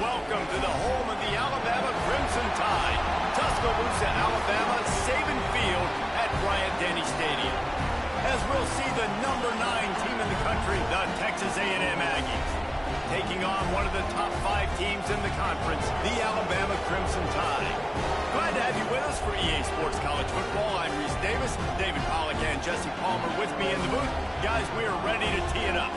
welcome to the home of the Alabama Crimson Tide. Tuscaloosa, Alabama, Saban Field at Bryant-Denny Stadium. As we'll see the number 9 team in the country, the Texas A&M Aggies, taking on one of the top 5 teams in the conference, the Alabama Crimson Tide. Glad to have you with us for EA Sports College Football. I'm Reese Davis, David Pollack and Jesse Palmer with me in the booth. Guys, we are ready to tee it up.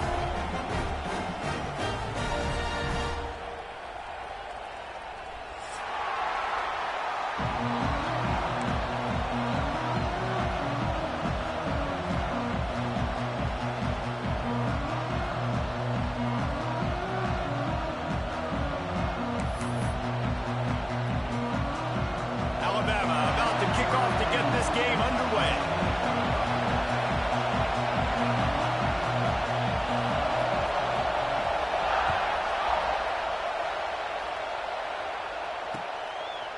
Alabama about to kick off to get this game underway.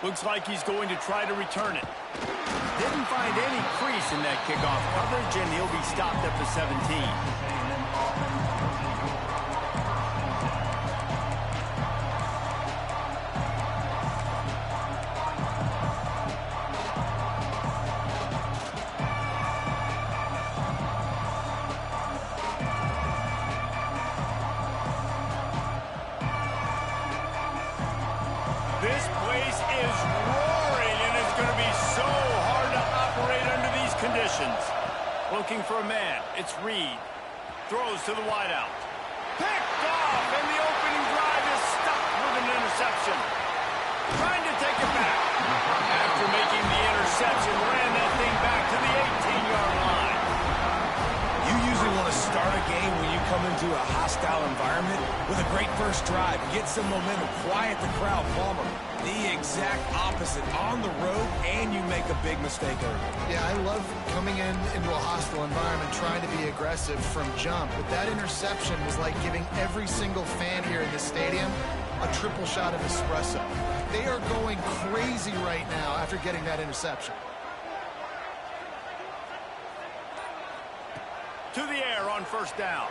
Looks like he's going to try to return it. Didn't find any crease in that kickoff coverage, and he'll be stopped at the 17. This place is roaring, and it's going to be so hard to operate under these conditions. Looking for a man. It's Reed. Throws to the wideout. Picked off, and the opening drive is stopped with an interception. Trying to take it back. After making the interception, ran that thing back to the 18-yard line. You usually want to start a game when you come into a hostile environment with a great first drive. Get some momentum, quiet the crowd. Palmer, the exact opposite. On the road, and you make a big mistake early. Yeah, I love coming into a hostile environment, trying to be aggressive from jump. But that interception was like giving every single fan here in the stadium a triple shot of espresso. They are going crazy right now after getting that interception. To the air on first down.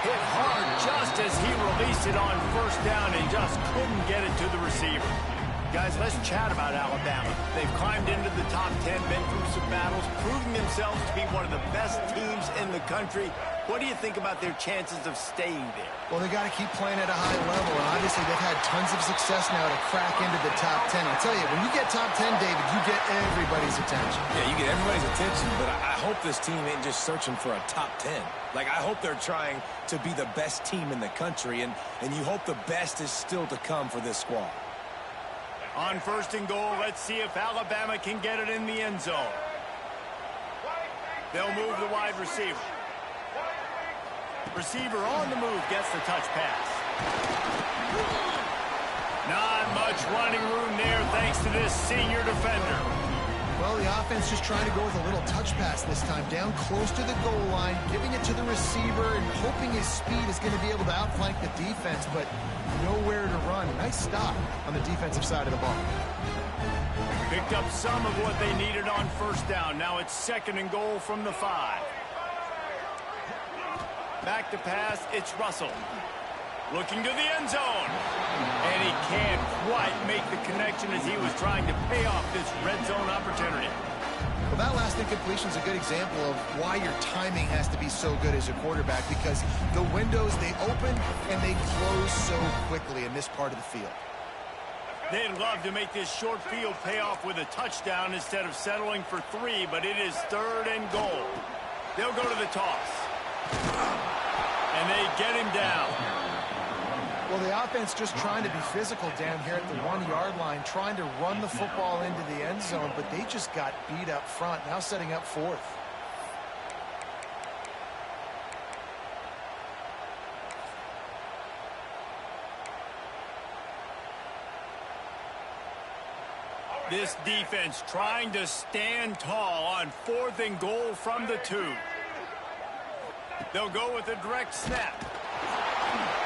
Hit hard just as he released it on first down and just couldn't get it to the receiver. Guys, let's chat about Alabama. They've climbed into the top 10, been through some battles, proving themselves to be one of the best teams in the country. What do you think about their chances of staying there? Well, they got to keep playing at a high level, and obviously they've had tons of success now to crack into the top 10. I'll tell you, when you get top 10, David, you get everybody's attention. Yeah, you get everybody's attention, but I hope this team ain't just searching for a top 10. Like, I hope they're trying to be the best team in the country, and you hope the best is still to come for this squad. On first and goal, let's see if Alabama can get it in the end zone. They'll move the wide receiver. Receiver on the move gets the touch pass. Not much running room there thanks to this senior defender. Well, the offense just trying to go with a little touch pass this time, down close to the goal line, giving it to the receiver and hoping his speed is going to be able to outflank the defense, but nowhere to run. Nice stop on the defensive side of the ball. Picked up some of what they needed on first down. Now it's second and goal from the 5. Back to pass, it's Russell. Looking to the end zone. And he can't quite make the connection as he was trying to pay off this red zone opportunity. Well, that last incompletion is a good example of why your timing has to be so good as a quarterback, because the windows, they open and they close so quickly in this part of the field. They'd love to make this short field pay off with a touchdown instead of settling for 3, but it is third and goal. They'll go to the toss. And they get him down. Well, the offense just trying to be physical down here at the 1-yard line, trying to run the football into the end zone, but they just got beat up front, now setting up fourth. This defense trying to stand tall on fourth and goal from the 2. They'll go with a direct snap.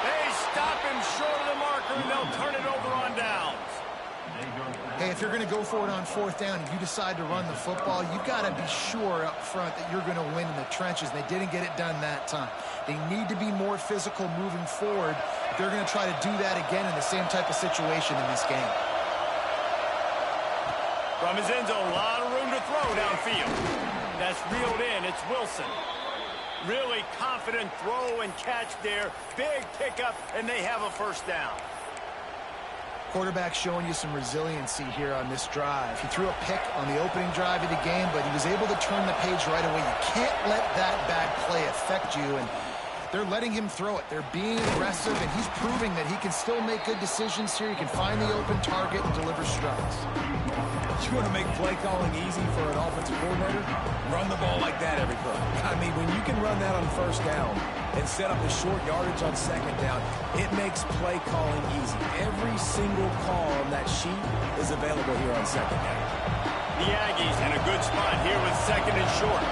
They stop him short of the marker, and they'll turn it over on downs. Hey, if you're going to go for it on 4th down and you decide to run the football, you've got to be sure up front that you're going to win in the trenches. They didn't get it done that time. They need to be more physical moving forward. They're going to try to do that again in the same type of situation in this game. From his end zone, a lot of room to throw downfield. That's reeled in. It's Wilson. Really confident throw and catch there. Big pickup, and they have a first down. Quarterback showing you some resiliency here on this drive. He threw a pick on the opening drive of the game, but he was able to turn the page right away. You can't let that bad play affect you, and they're letting him throw it. They're being aggressive, and he's proving that he can still make good decisions here. He can find the open target and deliver strides. You want to make play calling easy for an offensive coordinator? Run the ball like that every play. I mean, when you can run that on 1st down and set up the short yardage on 2nd down, it makes play calling easy. Every single call on that sheet is available here on 2nd down. The Aggies in a good spot here with 2nd and short.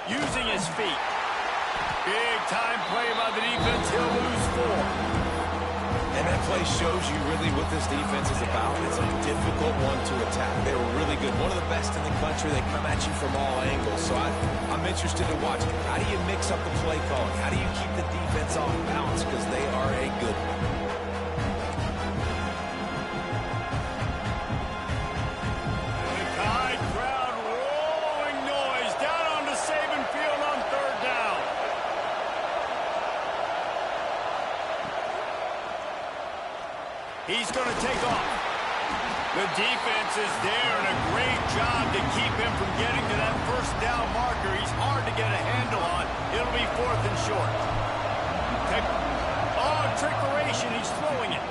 Using his feet. Big time play by the defense. He'll lose 4. And that play shows you really what this defense is about. It's a difficult one to attack. They were really good. One of the best in the country. They come at you from all angles. So I'm interested to watch. How do you mix up the play calling? How do you keep the defense off balance? Because they are a good one. He's going to take off. The defense is there, and a great job to keep him from getting to that first down marker. He's hard to get a handle on. It'll be 4th and short. Oh, trickeration. He's throwing it.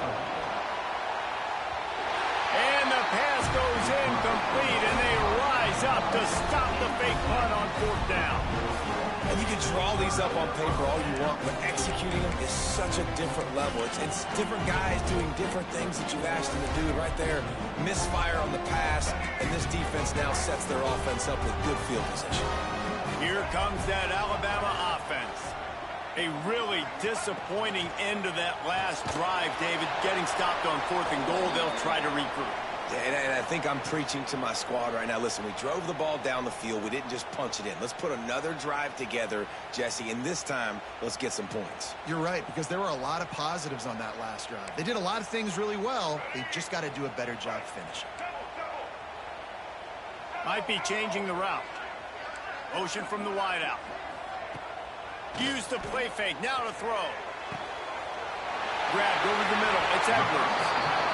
And the pass goes incomplete, and they rise up to stop the fake punt on 4th down. And you can draw these up on paper all you want, but executing them is such a different level. It's different guys doing different things that you've asked them to do right there. Misfire on the pass, and this defense now sets their offense up with good field position. Here comes that Alabama offense. A really disappointing end of that last drive, David. Getting stopped on 4th and goal, they'll try to regroup. And I think I'm preaching to my squad right now. Listen, we drove the ball down the field. We didn't just punch it in. Let's put another drive together, Jesse, and this time, let's get some points. You're right, because there were a lot of positives on that last drive. They did a lot of things really well. They've just got to do a better job finishing. Might be changing the route. Motion from the wideout. Use the play fake. Now to throw. Grabbed over the middle. It's Edwards.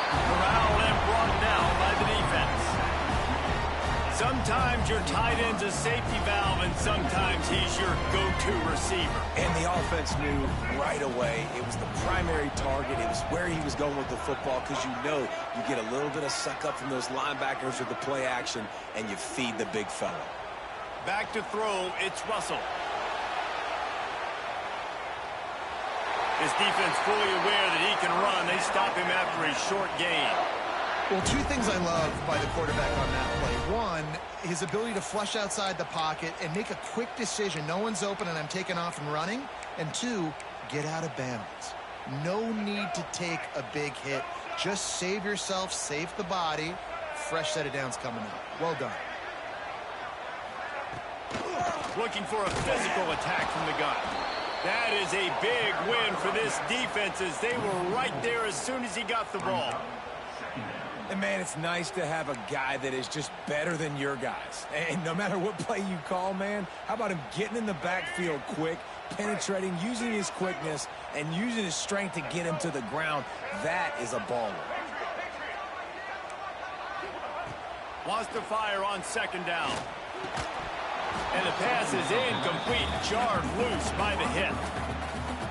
Corralled and brought down by the defense. Sometimes your tight end's a safety valve, and sometimes he's your go-to receiver. And the offense knew right away it was the primary target. It was where he was going with the football, because you know you get a little bit of suck up from those linebackers with the play action, and you feed the big fella. Back to throw, it's Russell. His defense fully aware that he can run. They stop him after a short gain. Well, 2 things I love by the quarterback on that play. 1, his ability to flush outside the pocket and make a quick decision. No one's open and I'm taking off and running. And 2, get out of bounds. No need to take a big hit. Just save yourself, save the body. Fresh set of downs coming up. Well done. Looking for a physical attack from the gun. That is a big win for this defense, as they were right there as soon as he got the ball. And, man, it's nice to have a guy that is just better than your guys. And no matter what play you call, man, how about him getting in the backfield quick, penetrating, using his quickness, and using his strength to get him to the ground? That is a baller. Wants to fire on 2nd down. And the pass is incomplete, jarred loose by the hit.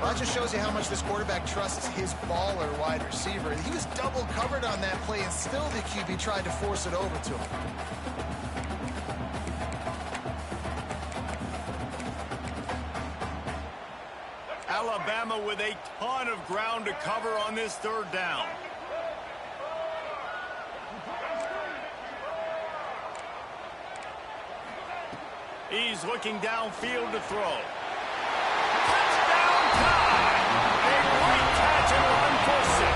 Well, that just shows you how much this quarterback trusts his baller wide receiver. He was double covered on that play, and still the QB tried to force it over to him. Alabama with a ton of ground to cover on this 3rd down. He's looking downfield to throw. Touchdown time! A great catch and run for 6.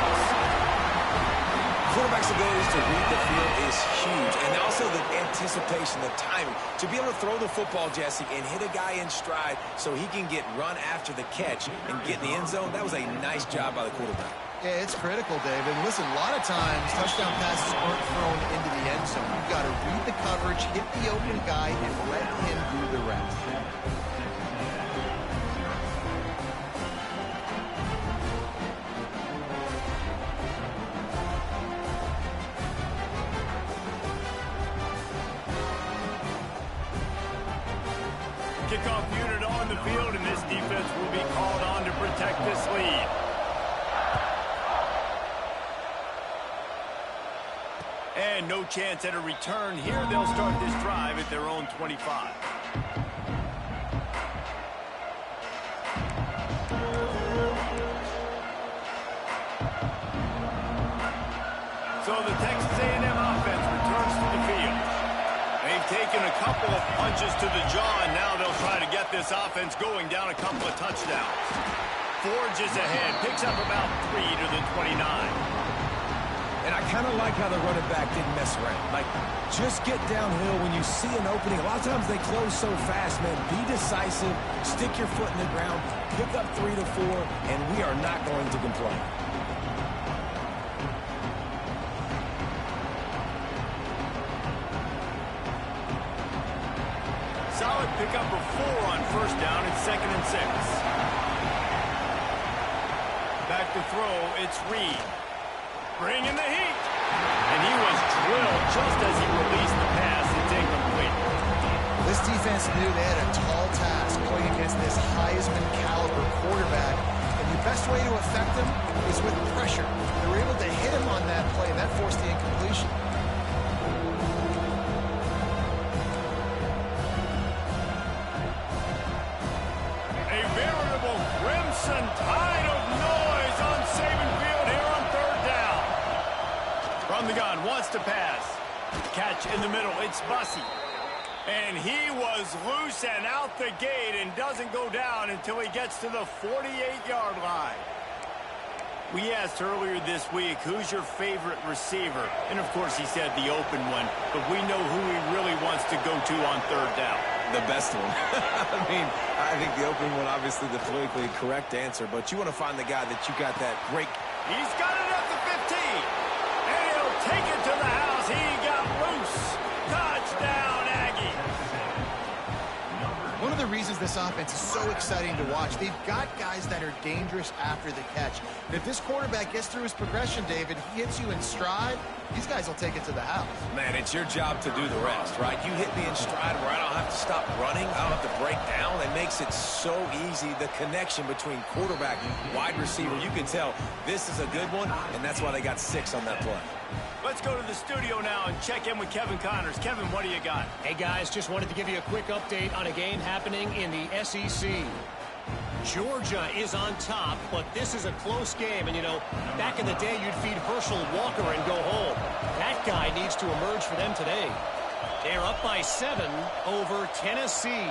Quarterback's ability to read the field is huge, and also the anticipation, the timing. To be able to throw the football, Jesse, and hit a guy in stride so he can get run after the catch and get in the end zone, that was a nice job by the quarterback. Yeah, it's critical, David. Listen, a lot of times touchdown passes aren't thrown into the end zone. You've got to read the coverage, hit the open guy, and let him do the rest. Kickoff unit on the field, and this defense will be called on to protect this lead. And no chance at a return here. They'll start this drive at their own 25. So the Texas A&M offense returns to the field. They've taken a couple of punches to the jaw, and now they'll try to get this offense going down a couple of touchdowns. Forges ahead, picks up about 3 to the 29. And I kind of like how the running back didn't mess around. Like, just get downhill when you see an opening. A lot of times they close so fast, man. Be decisive, stick your foot in the ground, pick up 3 to 4, and we are not going to complain. Solid pickup of 4 on first down and 2nd and 6. Back to throw, it's Reed. Bringing the heat. And he was drilled just as he released the pass. It's incomplete. This defense knew they had a tall task playing against this Heisman caliber quarterback. And the best way to affect him is with pressure. They were able to hit him on that play, and that forced the incompletion. A veritable crimson tide of noise on Saban Field here on 3rd down. From the gun, wants to pass. Catch in the middle, it's Bussey. And he was loose and out the gate and doesn't go down until he gets to the 48-yard line. We asked earlier this week, who's your favorite receiver? And, of course, he said the open one. But we know who he really wants to go to on 3rd down. The best one. I mean, I think the opening one, obviously the politically correct answer, but you want to find the guy that you got that great. He's got it at the 15. And he'll take it to the house. He got loose. Touchdown, Aggie. One of the reasons this offense is so exciting to watch, they've got guys that are dangerous after the catch. And if this quarterback gets through his progression, David, he hits you in stride, these guys will take it to the house. Man, it's your job to do the rest, right? You hit me in stride where I don't have to stop running. I don't have to break down. It makes it so easy, the connection between quarterback and wide receiver. You can tell this is a good one, and that's why they got 6 on that play. Let's go to the studio now and check in with Kevin Connors. Kevin, what do you got? Hey, guys, just wanted to give you a quick update on a game happening in the SEC. Georgia is on top, but this is a close game. And, you know, back in the day, you'd feed Herschel Walker and go home. That guy needs to emerge for them today. They're up by 7 over Tennessee.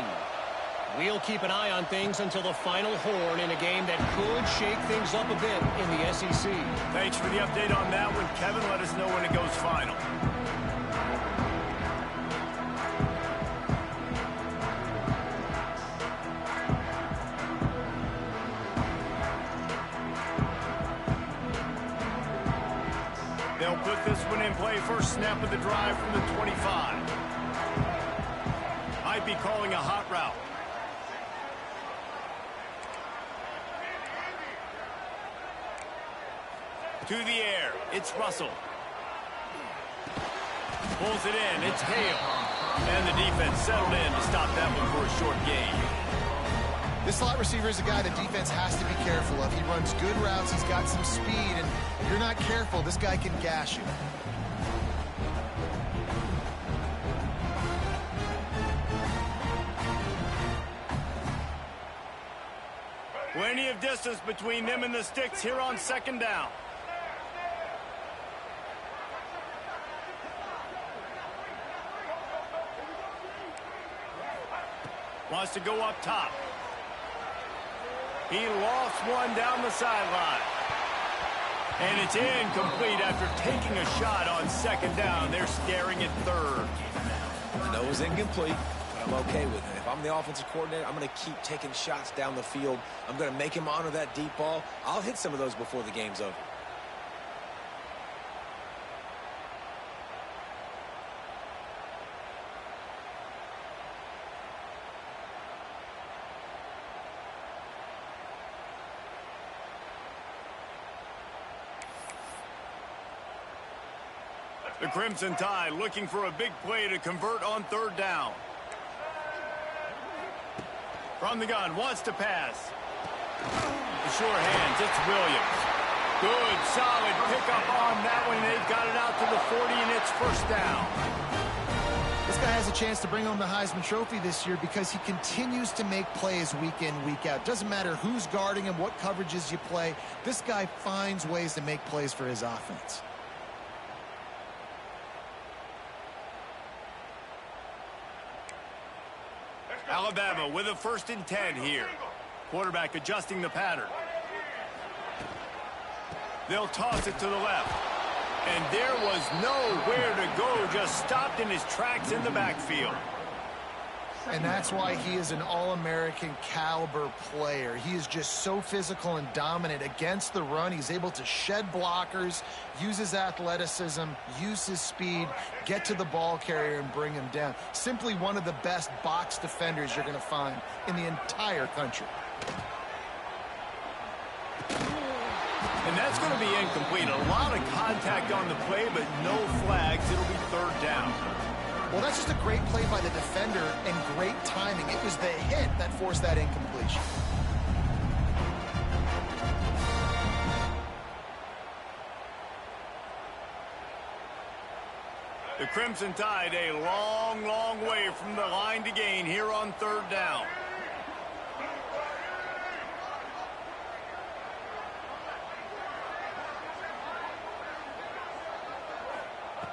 We'll keep an eye on things until the final horn in a game that could shake things up a bit in the SEC. Thanks for the update on that one, Kevin. Let us know when it goes final. They'll put this one in play. First snap of the drive from the 25. Might be calling a hot route. To the air, it's Russell. Pulls it in, it's Hale. And the defense settled in to stop that one for a short gain. This slot receiver is a guy the defense has to be careful of. He runs good routes, he's got some speed, and if you're not careful, this guy can gash you. Plenty of distance between them and the sticks here on 2nd down. Wants to go up top. He lost one down the sideline. And it's incomplete after taking a shot on second down. They're staring at third. I know it was incomplete, but I'm okay with it. If I'm the offensive coordinator, I'm going to keep taking shots down the field. I'm going to make him honor that deep ball. I'll hit some of those before the game's over. The Crimson Tide looking for a big play to convert on third down. From the gun, wants to pass. The sure hands, it's Williams. Good, solid pickup on that one. They've got it out to the 40, and it's first down. This guy has a chance to bring home the Heisman Trophy this year because he continues to make plays week in, week out. Doesn't matter who's guarding him, what coverages you play. This guy finds ways to make plays for his offense. Alabama with a 1st and 10 here. Quarterback adjusting the pattern. They'll toss it to the left. And there was nowhere to go, just stopped in his tracks in the backfield. And that's why he is an All-American caliber player. He is just so physical and dominant against the run. He's able to shed blockers, use his athleticism, use his speed, get to the ball carrier and bring him down. Simply one of the best box defenders you're going to find in the entire country. And that's going to be incomplete. A lot of contact on the play, but no flags. It'll be third down. Well, that's just a great play by the defender and great timing. It was the hit that forced that incompletion. The Crimson Tide a long, long way from the line to gain here on third down.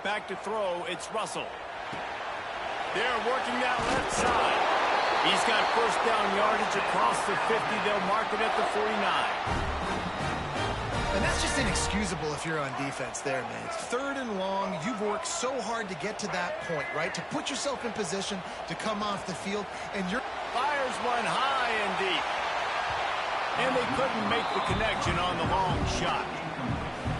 Back to throw, it's Russell. They're working that left side. He's got first down yardage across the 50. They'll mark it at the 49. And that's just inexcusable if you're on defense there, man. It's 3rd and long. You've worked so hard to get to that point, right? To put yourself in position to come off the field, and you're... Fires one high and deep. And they couldn't make the connection on the long shot.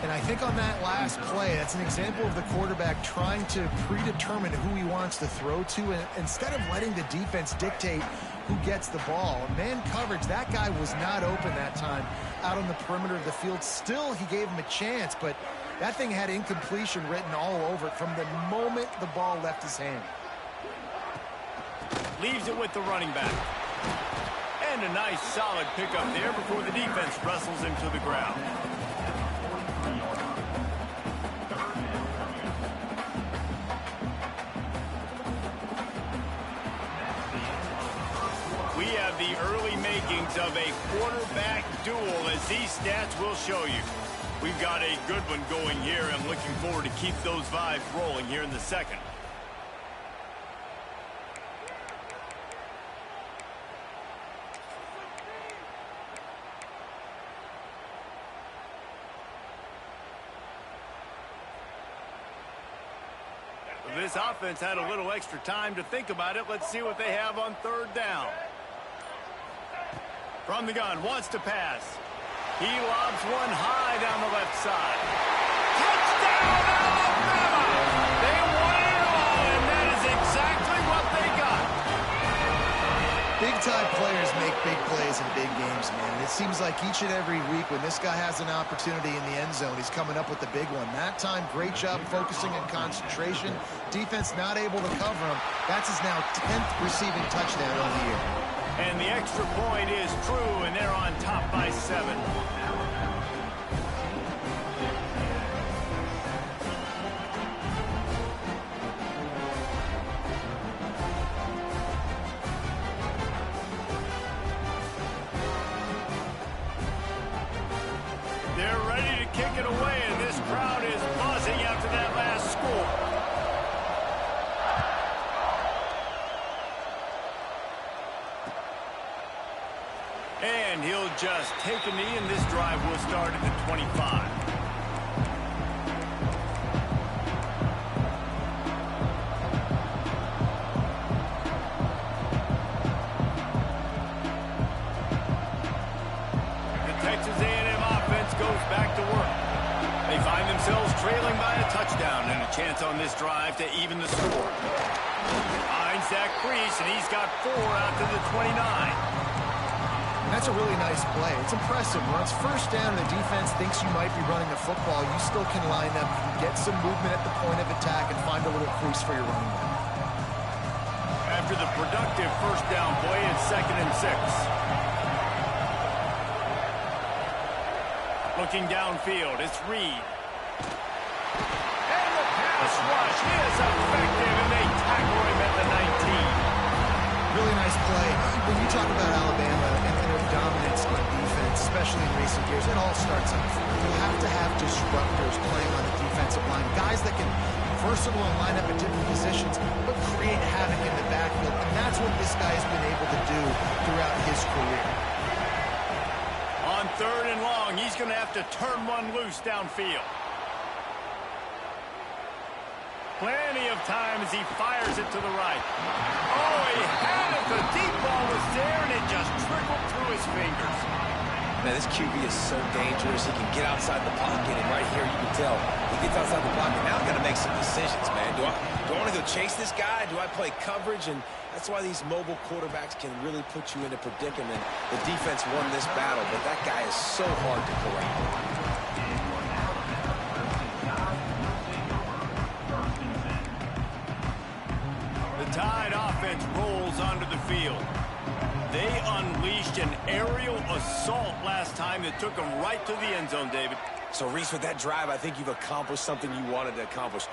And I think on that last play, that's an example of the quarterback trying to predetermine who he wants to throw to, and instead of letting the defense dictate who gets the ball. Man coverage, that guy was not open that time out on the perimeter of the field. Still, he gave him a chance, but that thing had incompletion written all over it from the moment the ball left his hand. Leaves it with the running back. And a nice solid pickup there before the defense wrestles him to the ground. We have the early makings of a quarterback duel, as these stats will show you. We've got a good one going here. I'm looking forward to keep those vibes rolling here in the second. This offense had a little extra time to think about it. Let's see what they have on third down. From the gun, wants to pass. He lobs one high down the left side. Touchdown, Alabama! They won it all, and that is exactly what they got. Big-time players make big plays in big games, man. It seems like each and every week when this guy has an opportunity in the end zone, he's coming up with the big one. That time, great job focusing and concentration. Defense not able to cover him. That's his now 10th receiving touchdown on the year. And the extra point is true, and they're on top by 7. They're ready to kick it away, and this crowd is buzzing after that last score. will just take a knee, and this drive will start at the 25. Texas A&M offense goes back to work. They find themselves trailing by a touchdown and a chance on this drive to even the score. Finds Zach Priest, and he's got 4 out to the 29. That's a really nice play. It's impressive. When it's first down and the defense thinks you might be running the football, you still can line up, you can get some movement at the point of attack and find a little crease for your running back. After the productive first down play, it's 2nd and 6. Looking downfield, it's Reed. And the pass rush is effective, and they tackle him at the 19. Really nice play. When you talk about Alabama and their dominance on defense, especially in recent years, it all starts up front. You have to have disruptors playing on the defensive line, guys that can versatile and line up at different positions, but create havoc in the backfield, and that's what this guy has been able to do throughout his career. On 3rd and long, he's going to have to turn one loose downfield. Plenty of time as he fires it to the right. Oh, he had it. The deep ball was there, and it just trickled through his fingers. Man, this QB is so dangerous. He can get outside the pocket, and right here you can tell he gets outside the pocket. Now I've got to make some decisions, man. Do I want to go chase this guy? Do I play coverage? And that's why these mobile quarterbacks can really put you in a predicament. The defense won this battle, but that guy is so hard to corral. The Tide offense rolls onto the field. They unleashed an aerial assault last time that took them right to the end zone, David. So, Reese, with that drive, I think you've accomplished something you wanted to accomplish.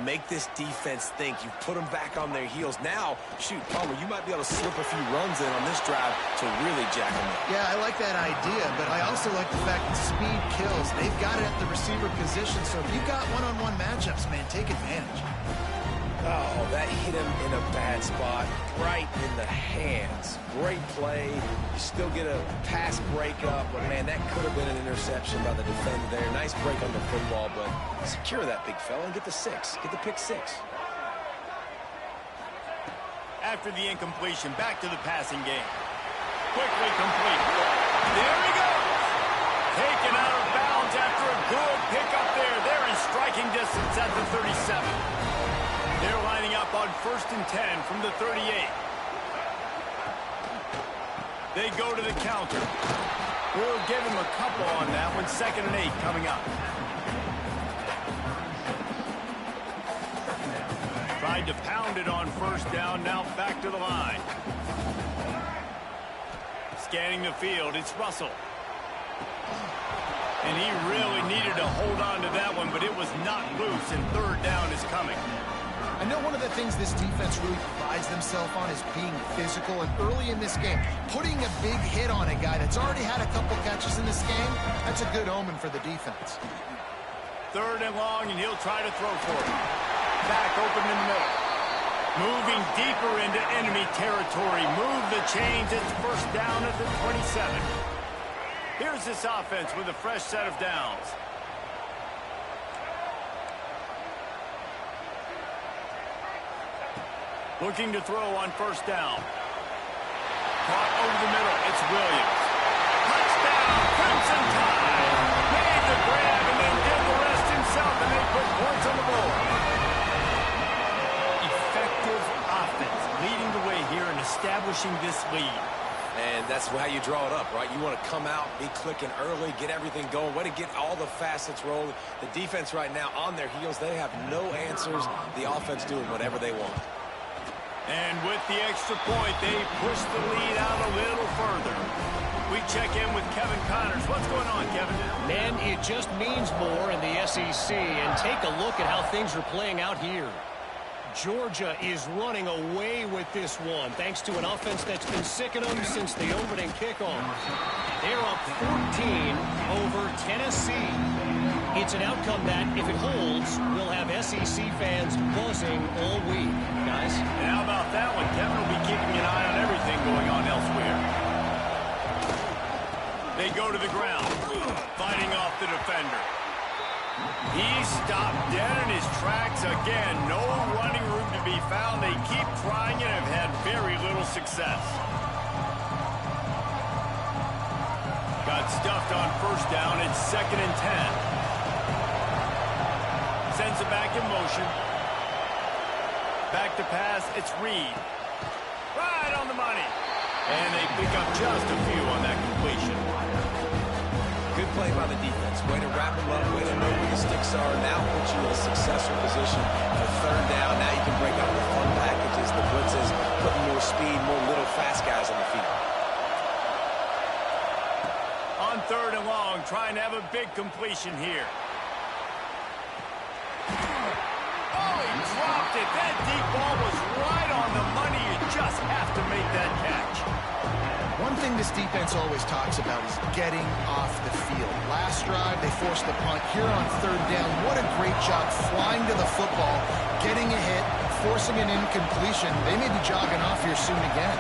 Make this defense think. You've put them back on their heels. Now, shoot, Palmer, you might be able to slip a few runs in on this drive to really jack them up. Yeah, I like that idea, but I also like the fact that speed kills. They've got it at the receiver position, so if you've got one-on-one matchups, man, take advantage. Oh, that hit him in a bad spot, right in the hands. Great play. You still get a pass breakup, but, man, that could have been an interception by the defender there. Nice break on the football, but secure that big fella and get the 6. Get the pick 6. After the incompletion, back to the passing game. Quickly complete. There he goes. Taken out of bounds after a good pickup there. They're in striking distance at the 37. They're lining up on 1st and 10 from the 38. They go to the counter. We'll give him a couple on that one. 2nd and 8 coming up. Tried to pound it on 1st down. Now back to the line. Scanning the field. It's Russell. And he really needed to hold on to that one, but it was not loose, and 3rd down is coming. I know one of the things this defense really prides themselves on is being physical, and early in this game, putting a big hit on a guy that's already had a couple catches in this game, that's a good omen for the defense. 3rd and long, and he'll try to throw for it. Back open in the middle. Moving deeper into enemy territory. Move the chains. It's 1st down at the 27. Here's this offense with a fresh set of downs. Looking to throw on 1st down. Caught over the middle. It's Williams. Touchdown, Crimson Tide. Made the grab and then did the rest himself, and they put points on the board. Effective offense leading the way here and establishing this lead. And that's how you draw it up, right? You want to come out, be clicking early, get everything going, way to get all the facets rolling. The defense right now on their heels, they have no answers. The offense doing whatever they want. And with the extra point, they push the lead out a little further. We check in with Kevin Connors. What's going on, Kevin? Man, it just means more in the SEC. And take a look at how things are playing out here. Georgia is running away with this one, thanks to an offense that's been sick of them since the opening kickoff. They're up 14 over Tennessee. It's an outcome that, if it holds, will have SEC fans buzzing all week, guys. And how about that one? Kevin will be keeping an eye on everything going on elsewhere. They go to the ground, fighting off the defender. He's stopped dead in his tracks again. No running room to be found. They keep trying and have had very little success. Got stuffed on first down. It's 2nd and 10. Sends it back in motion. Back to pass. It's Reed. Right on the money. And they pick up just a few on that completion. Good play by the defense. Way to wrap them up, way to know where the sticks are. Now put you in a successful position for 3rd down. Now you can break out the fun packages, the blitzes, putting more speed, more little fast guys on the field. On 3rd and long, trying to have a big completion here. Oh, he dropped it. That deep ball was right on the money. You just have to make that catch. One thing this defense always talks about is getting off the field. Last drive, they forced the punt. Here on 3rd down, what a great job flying to the football, getting a hit, forcing an incompletion. They may be jogging off here soon again.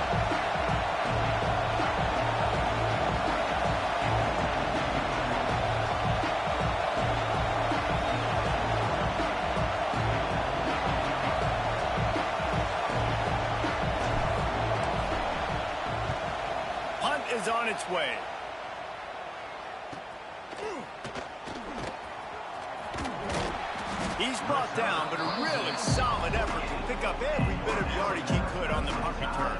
Is on its way. He's brought down, but a really solid effort to pick up every bit of yardage he could on the punt return.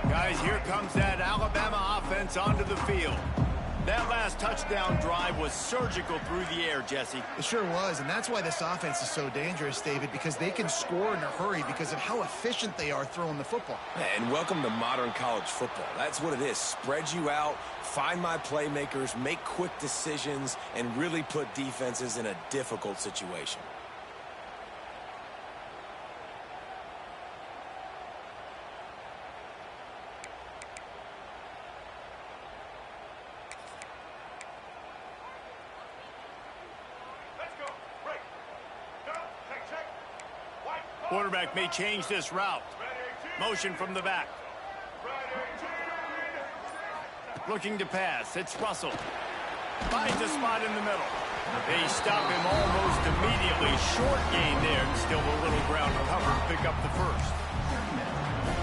Guys, here comes that Alabama offense onto the field. That last touchdown drive was surgical through the air, Jesse. It sure was, and that's why this offense is so dangerous, David, because they can score in a hurry because of how efficient they are throwing the football. And welcome to modern college football. That's what it is. Spread you out, find my playmakers, make quick decisions, and really put defenses in a difficult situation. Quarterback may change this route. Motion from the back. Looking to pass. It's Russell. Finds a spot in the middle. They stop him almost immediately. Short gain there, and still a little ground to cover to pick up the first.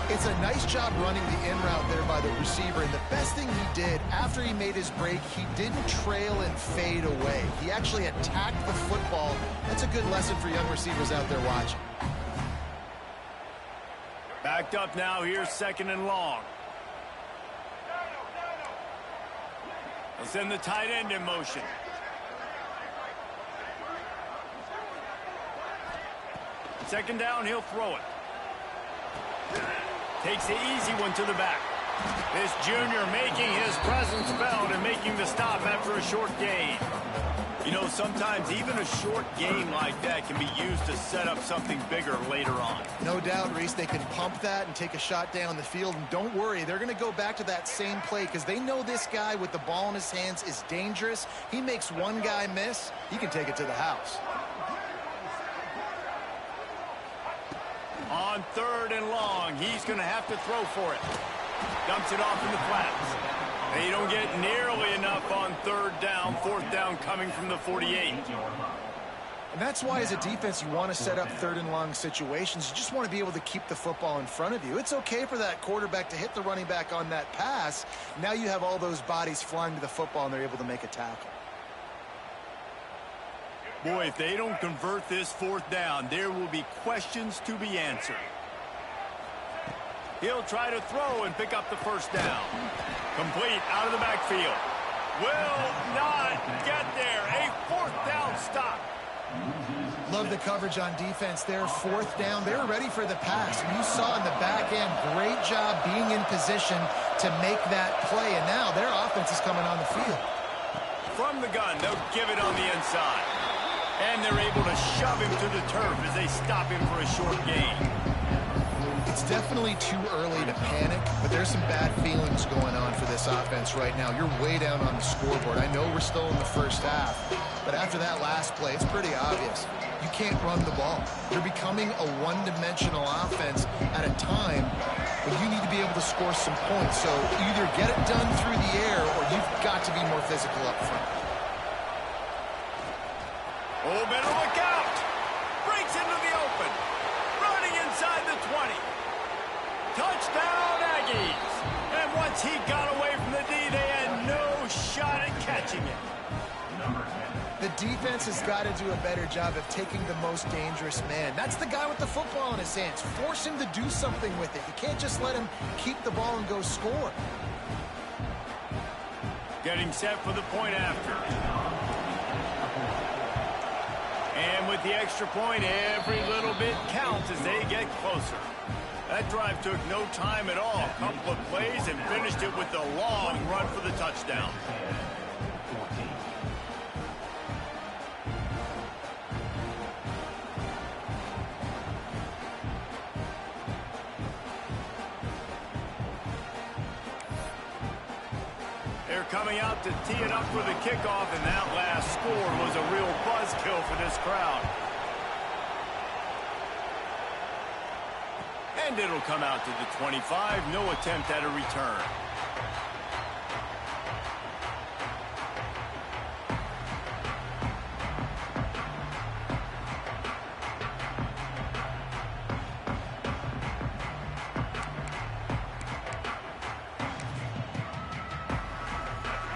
It's a nice job running the in route there by the receiver, and the best thing he did after he made his break, he didn't trail and fade away. He actually attacked the football. That's a good lesson for young receivers out there watching. Backed up now, here's 2nd and long. They'll send the tight end in motion. Second down, he'll throw it. Takes the easy one to the back. This junior making his presence felt and making the stop after a short gain. You know, sometimes even a short gain like that can be used to set up something bigger later on. No doubt, Reese, they can pump that and take a shot down the field. And don't worry, they're going to go back to that same play because they know this guy with the ball in his hands is dangerous. He makes one guy miss, he can take it to the house. On 3rd and long, he's going to have to throw for it. Dumps it off in the flats. They don't get nearly enough on 3rd down. 4th down coming from the 48. And that's why as a defense you want to set up 3rd and long situations. You just want to be able to keep the football in front of you. It's okay for that quarterback to hit the running back on that pass. Now you have all those bodies flying to the football and they're able to make a tackle. Boy, if they don't convert this 4th down, there will be questions to be answered. He'll try to throw and pick up the 1st down. Complete out of the backfield. Will not get there. A 4th down stop. Love the coverage on defense there. 4th down. They were ready for the pass. And you saw in the back end, great job being in position to make that play. And now their offense is coming on the field. From the gun, they'll give it on the inside. And they're able to shove him to the turf as they stop him for a short gain. It's definitely too early to panic, but there's some bad feelings going on for this offense right now. You're way down on the scoreboard. I know we're still in the first half, but after that last play, it's pretty obvious. You can't run the ball. You're becoming a one-dimensional offense at a time when you need to be able to score some points. So either get it done through the air or you've got to be more physical up front. Oh, better look out. Breaks into the open. Running inside the 20. Touchdown, Aggies. And once he got away from the D, they had no shot at catching it. The defense has got to do a better job of taking the most dangerous man. That's the guy with the football in his hands. Force him to do something with it. You can't just let him keep the ball and go score. Getting set for the point after. And with the extra point, every little bit counts as they get closer. That drive took no time at all. A couple of plays and finished it with a long run for the touchdown. They're coming out to tee it up for the kickoff, and that last score was a real buzzkill for this crowd. And it'll come out to the 25. No attempt at a return.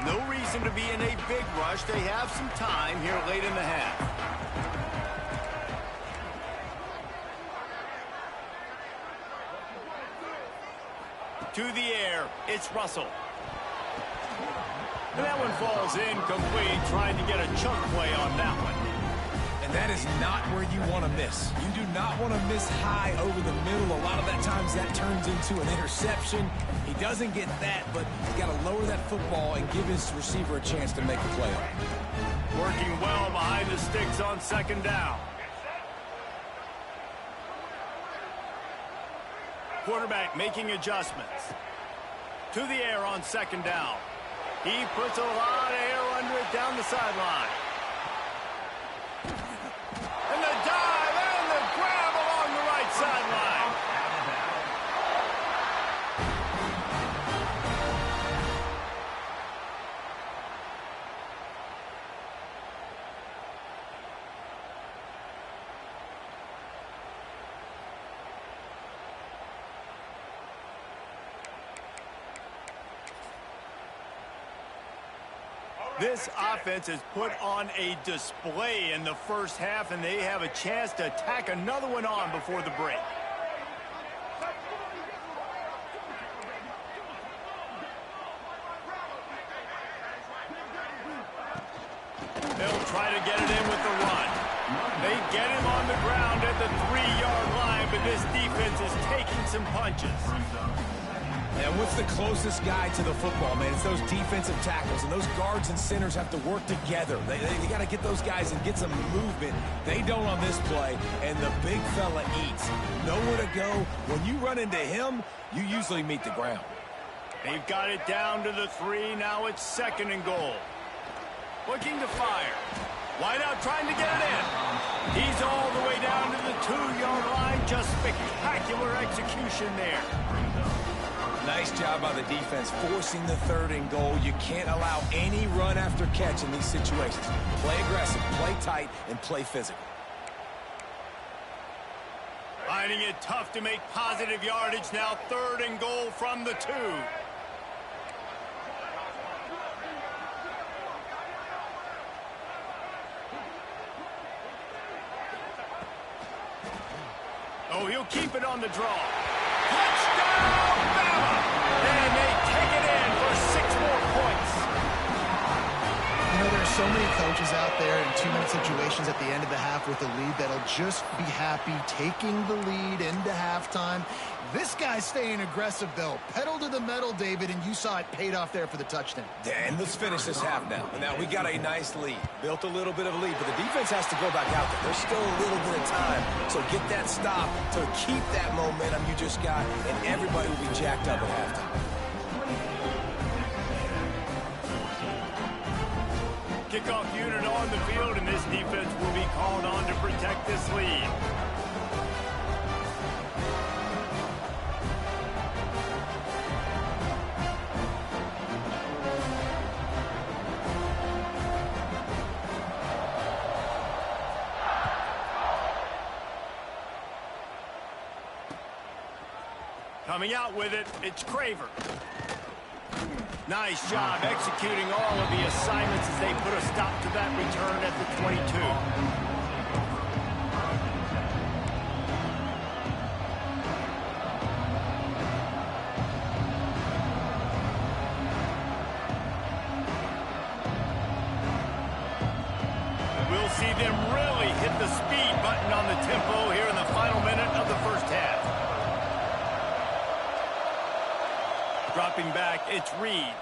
No reason to be in a big rush. They have some time here late in the half. To the air, it's Russell. And that one falls incomplete, trying to get a chunk play on that one. And that is not where you want to miss. You do not want to miss high over the middle. A lot of that times that turns into an interception. He doesn't get that, but he's got to lower that football and give his receiver a chance to make a play on it. Working well behind the sticks on second down. Quarterback making adjustments. To the air on second down. He puts a lot of air under it down the sideline. And the dive and the grab along the right sideline. This offense has put on a display in the first half, and they have a chance to tack another one on before the break. They'll try to get it in with the run. They get him on the ground at the 3-yard line, but this defense is taking some punches. And what's the closest guy to the football, man? It's those defensive tackles, and those guards and centers have to work together. They got to get those guys and get some movement. They don't on this play, and the big fella eats. Nowhere to go. When you run into him, you usually meet the ground. They've got it down to the 3. Now it's second and goal. Looking to fire. Wide out trying to get it in. He's all the way down to the 2-yard line. Just spectacular execution there. Nice job by the defense forcing the 3rd and goal. You can't allow any run after catch in these situations. Play aggressive, play tight, and play physical. Finding it tough to make positive yardage now. 3rd and goal from the 2. Oh, he'll keep it on the draw. Touchdown, Bama! And they take it in for 6 more points. You know, there's so many coaches out there in 2-minute situations at the end of the half with a lead that'll just be happy taking the lead into halftime. This guy's staying aggressive, though. Pedal to the metal, David, and you saw it paid off there for the touchdown. And let's finish this half now. Now, we got a nice lead. Built a little bit of a lead, but the defense has to go back out there. There's still a little bit of time. So get that stop to keep that momentum you just got, and everybody will be jacked up at halftime. Kickoff unit on the field, and this defense will be called on to protect this lead. Coming out with it, it's Craver. Nice job executing all of the assignments as they put a stop to that return at the 22. We'll see them really hit the speed button on the tempo here in the final minute of the first half. Dropping back, it's Reed.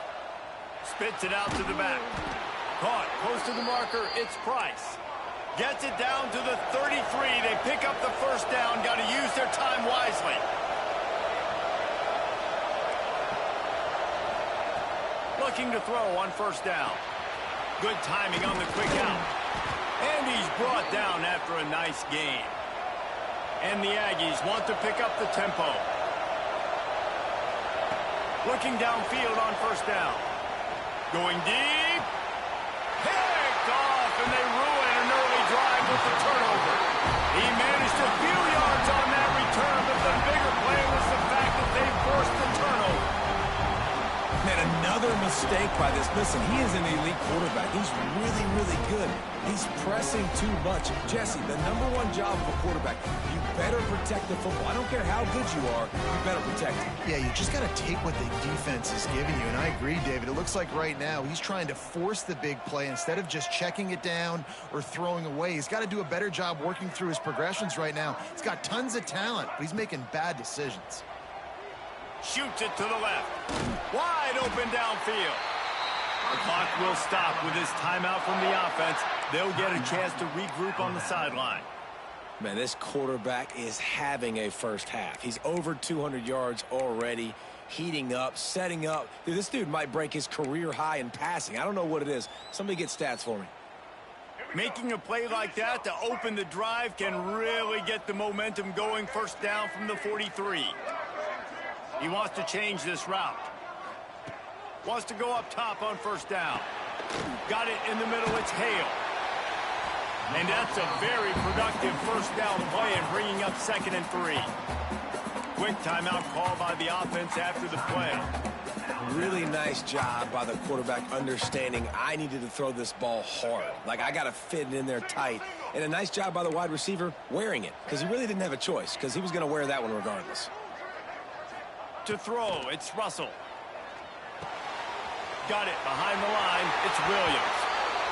Spits it out to the back. Caught, close to the marker, it's Price. Gets it down to the 33. They pick up the first down. Got to use their time wisely. Looking to throw on first down. Good timing on the quick out. And he's brought down after a nice gain. And the Aggies want to pick up the tempo. Looking downfield on first down. Going deep. Picked off, and they ruin an early drive with the turnover. He managed a few yards on that return, but the bigger play was the fact that they forced the turnover. Man, another mistake by this. Listen, he is an elite quarterback. He's really, really good. He's pressing too much. Jesse, the #1 job of a quarterback, you better protect the football. I don't care how good you are, you better protect it. Yeah, you just got to take what the defense is giving you, and I agree, David. It looks like right now he's trying to force the big play instead of just checking it down or throwing away. He's got to do a better job working through his progressions right now. He's got tons of talent, but he's making bad decisions. Shoots it to the left. Wide open downfield. The clock will stop with this timeout from the offense. They'll get a chance to regroup on the sideline. Man, this quarterback is having a first half. He's over 200 yards already, heating up, setting up. Dude, this dude might break his career high in passing. I don't know what it is. Somebody get stats for me. Making a play like that to open the drive can really get the momentum going. First down from the 43. He wants to change this route. Wants to go up top on first down. Got it in the middle. It's Hale. And that's a very productive first down play and bringing up 2nd and 3. Quick timeout call by the offense after the play. Really nice job by the quarterback understanding I needed to throw this ball hard. Like, I got to fit it in there tight. And a nice job by the wide receiver wearing it, because he really didn't have a choice, because he was going to wear that one regardless. To throw, it's Russell. Got it behind the line. It's Williams.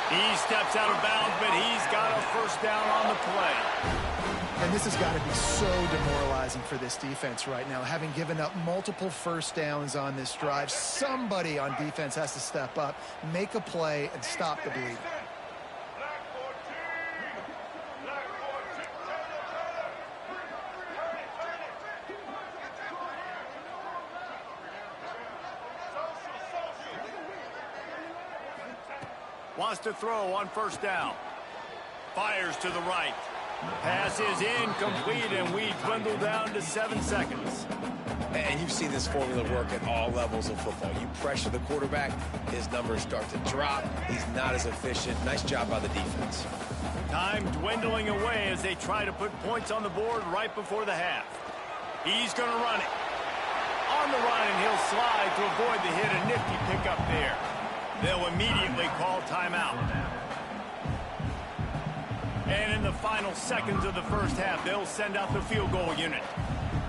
He steps out of bounds, but he's got a first down on the play. And this has got to be so demoralizing for this defense right now. Having given up multiple first downs on this drive, somebody on defense has to step up, make a play, and stop the bleeding. Wants to throw on first down. Fires to the right. Pass is incomplete, and we dwindle down to 7 seconds. And you've seen this formula work at all levels of football. You pressure the quarterback, his numbers start to drop. He's not as efficient. Nice job by the defense. Time dwindling away as they try to put points on the board right before the half. He's going to run it. On the run, and he'll slide to avoid the hit. A nifty pickup there. They'll immediately call timeout. And in the final seconds of the first half, they'll send out the field goal unit.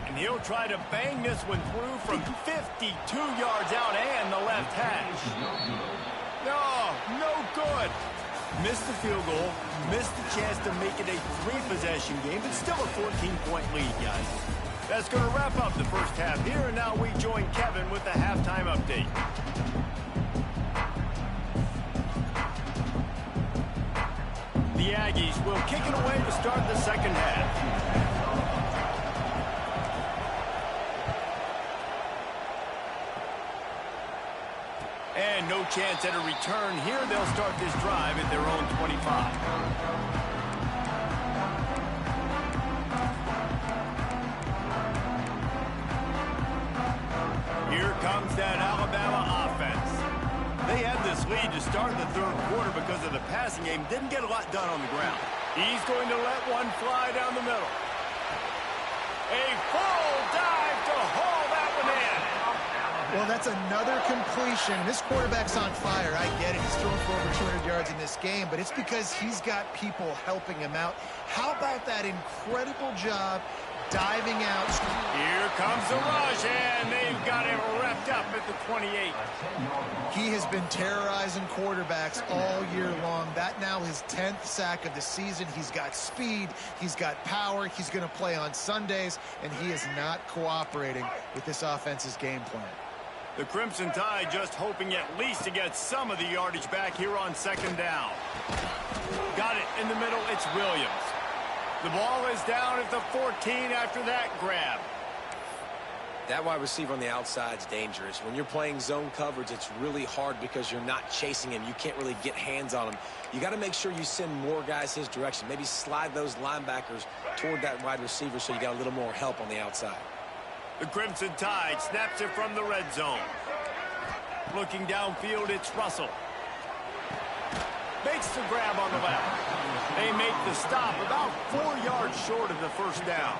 And he'll try to bang this one through from 52 yards out and the left hash. No good. Missed the field goal, missed the chance to make it a 3-possession game, but still a 14-point lead, guys. That's going to wrap up the first half here, and now we join Kevin with the halftime update. The Aggies will kick it away to start the second half. And no chance at a return here. They'll start this drive at their own 25. Here comes that Alabama offense. They had this lead to start the third quarter because of the passing game. Didn't get a lot done on the ground. He's going to let one fly down the middle. A full dive to haul that one in. Well, that's another completion. This quarterback's on fire. I get it. He's thrown for over 200 yards in this game, but it's because he's got people helping him out. How about that incredible job diving out? Here comes the rush, and they've got him wrapped up at the 28. He has been terrorizing quarterbacks all year long. That now his 10th sack of the season. He's got speed. He's got power. He's going to play on Sundays, and he is not cooperating with this offense's game plan. The Crimson Tide just hoping at least to get some of the yardage back here on second down. Got it in the middle. It's Williams. The ball is down at the 14 after that grab. That wide receiver on the outside is dangerous. When you're playing zone coverage, it's really hard because you're not chasing him. You can't really get hands on him. You got to make sure you send more guys his direction. Maybe slide those linebackers toward that wide receiver so you got a little more help on the outside. The Crimson Tide snaps it from the red zone. Looking downfield, it's Russell. Makes the grab on the left. They make the stop about 4 yards short of the first down.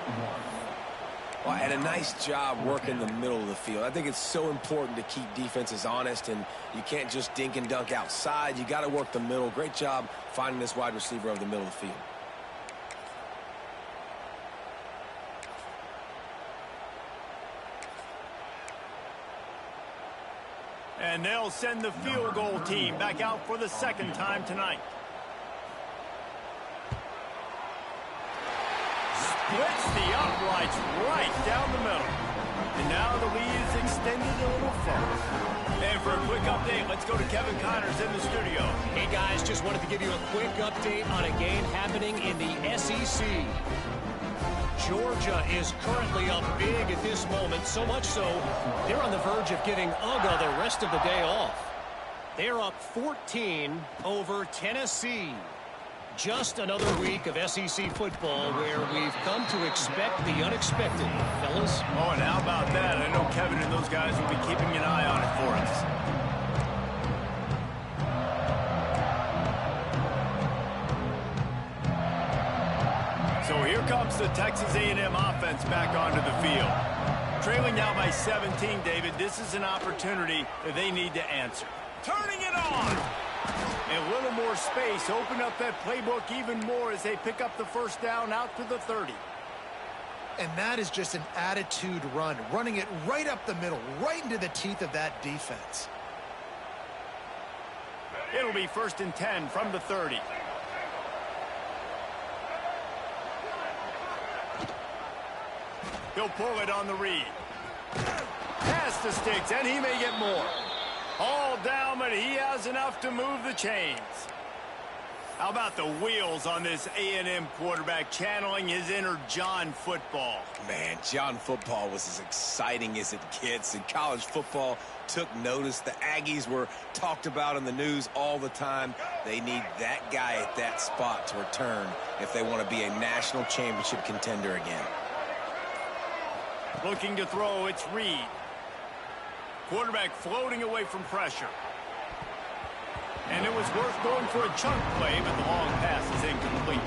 Well, and a nice job working the middle of the field. I think it's so important to keep defenses honest, and you can't just dink and dunk outside. You got to work the middle. Great job finding this wide receiver over the middle of the field. And they'll send the field goal team back out for the second time tonight. Splits the uprights right down the middle. And now the lead is extended a little further. And for a quick update, let's go to Kevin Connors in the studio. Hey, guys, just wanted to give you a quick update on a game happening in the SEC. Georgia is currently up big at this moment, so much so they're on the verge of giving UGA the rest of the day off. They're up 14 over Tennessee. Just another week of SEC football where we've come to expect the unexpected, fellas. Oh, and how about that? I know Kevin and those guys will be keeping an eye on it for us. So here comes the Texas A&M offense back onto the field. Trailing now by 17, David. This is an opportunity that they need to answer. Turning it on! A little more space. Open up that playbook even more as they pick up the first down out to the 30. And that is just an attitude run. Running it right up the middle, right into the teeth of that defense. It'll be 1st and 10 from the 30. He'll pull it on the read. Pass the sticks, and he may get more. All down, but he has enough to move the chains. How about the wheels on this A&M quarterback channeling his inner John Football? Man, John Football was as exciting as it gets, and college football took notice. The Aggies were talked about in the news all the time. They need that guy at that spot to return if they want to be a national championship contender again. Looking to throw, it's Reed. Quarterback floating away from pressure. And it was worth going for a chunk play, but the long pass is incomplete.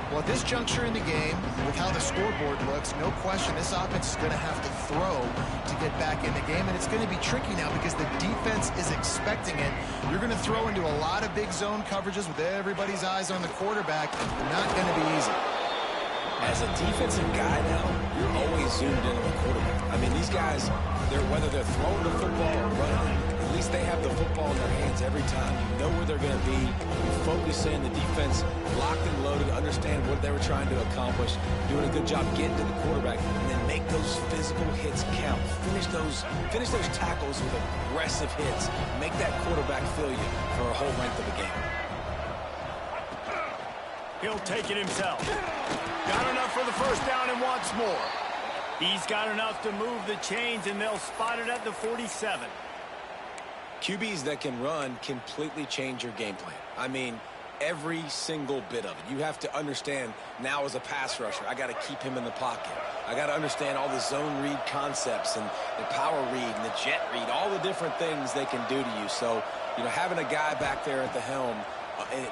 Well, at this juncture in the game, with how the scoreboard looks, no question this offense is going to have to throw to get back in the game, and it's going to be tricky now because the defense is expecting it. You're going to throw into a lot of big zone coverages with everybody's eyes on the quarterback. They're not going to be easy. As a defensive guy now, you're always zoomed in on the quarterback. I mean, these guys, whether they're throwing the football or running, At least they have the football in their hands every time. You know where they're going to be. You focus in. The defense locked and loaded, understand what they were trying to accomplish, doing a good job getting to the quarterback, and then make those physical hits count. Finish those tackles with aggressive hits. Make that quarterback feel you for a whole length of the game. He'll take it himself. Got enough for the first down and wants more. He's got enough to move the chains, and they'll spot it at the 47. QBs that can run completely change your game plan. I mean, every single bit of it. You have to understand now as a pass rusher, I got to keep him in the pocket. I got to understand all the zone read concepts and the power read and the jet read, all the different things they can do to you. So, you know, having a guy back there at the helm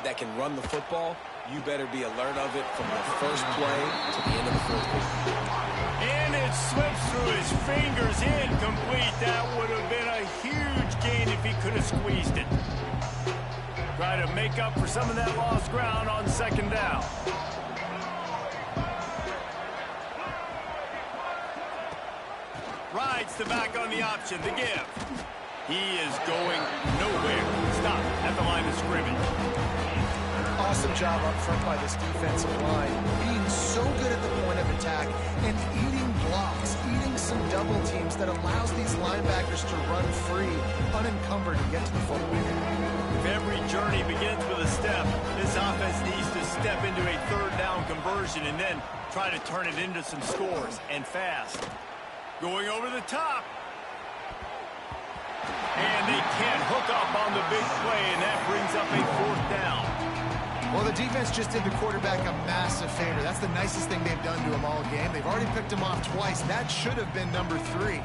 that can run the football, you better be alert of it from the first play to the end of the fourth quarter. And it slips through his fingers, incomplete. That would have been a huge gain if he could have squeezed it. Try to make up for some of that lost ground on second down. Rides the back on the option, the give. He is going nowhere. Stop at the line of scrimmage. Awesome job up front by this defensive line, being so good at the point of attack and eating blocks, eating some double teams that allows these linebackers to run free, unencumbered, and get to the football. If every journey begins with a step, this offense needs to step into a third down conversion and then try to turn it into some scores, and fast. Going over the top. And they can't hook up on the big play, and that brings up a fourth down. Well, the defense just did the quarterback a massive favor. That's the nicest thing they've done to him all game. They've already picked him off twice. That should have been number 3.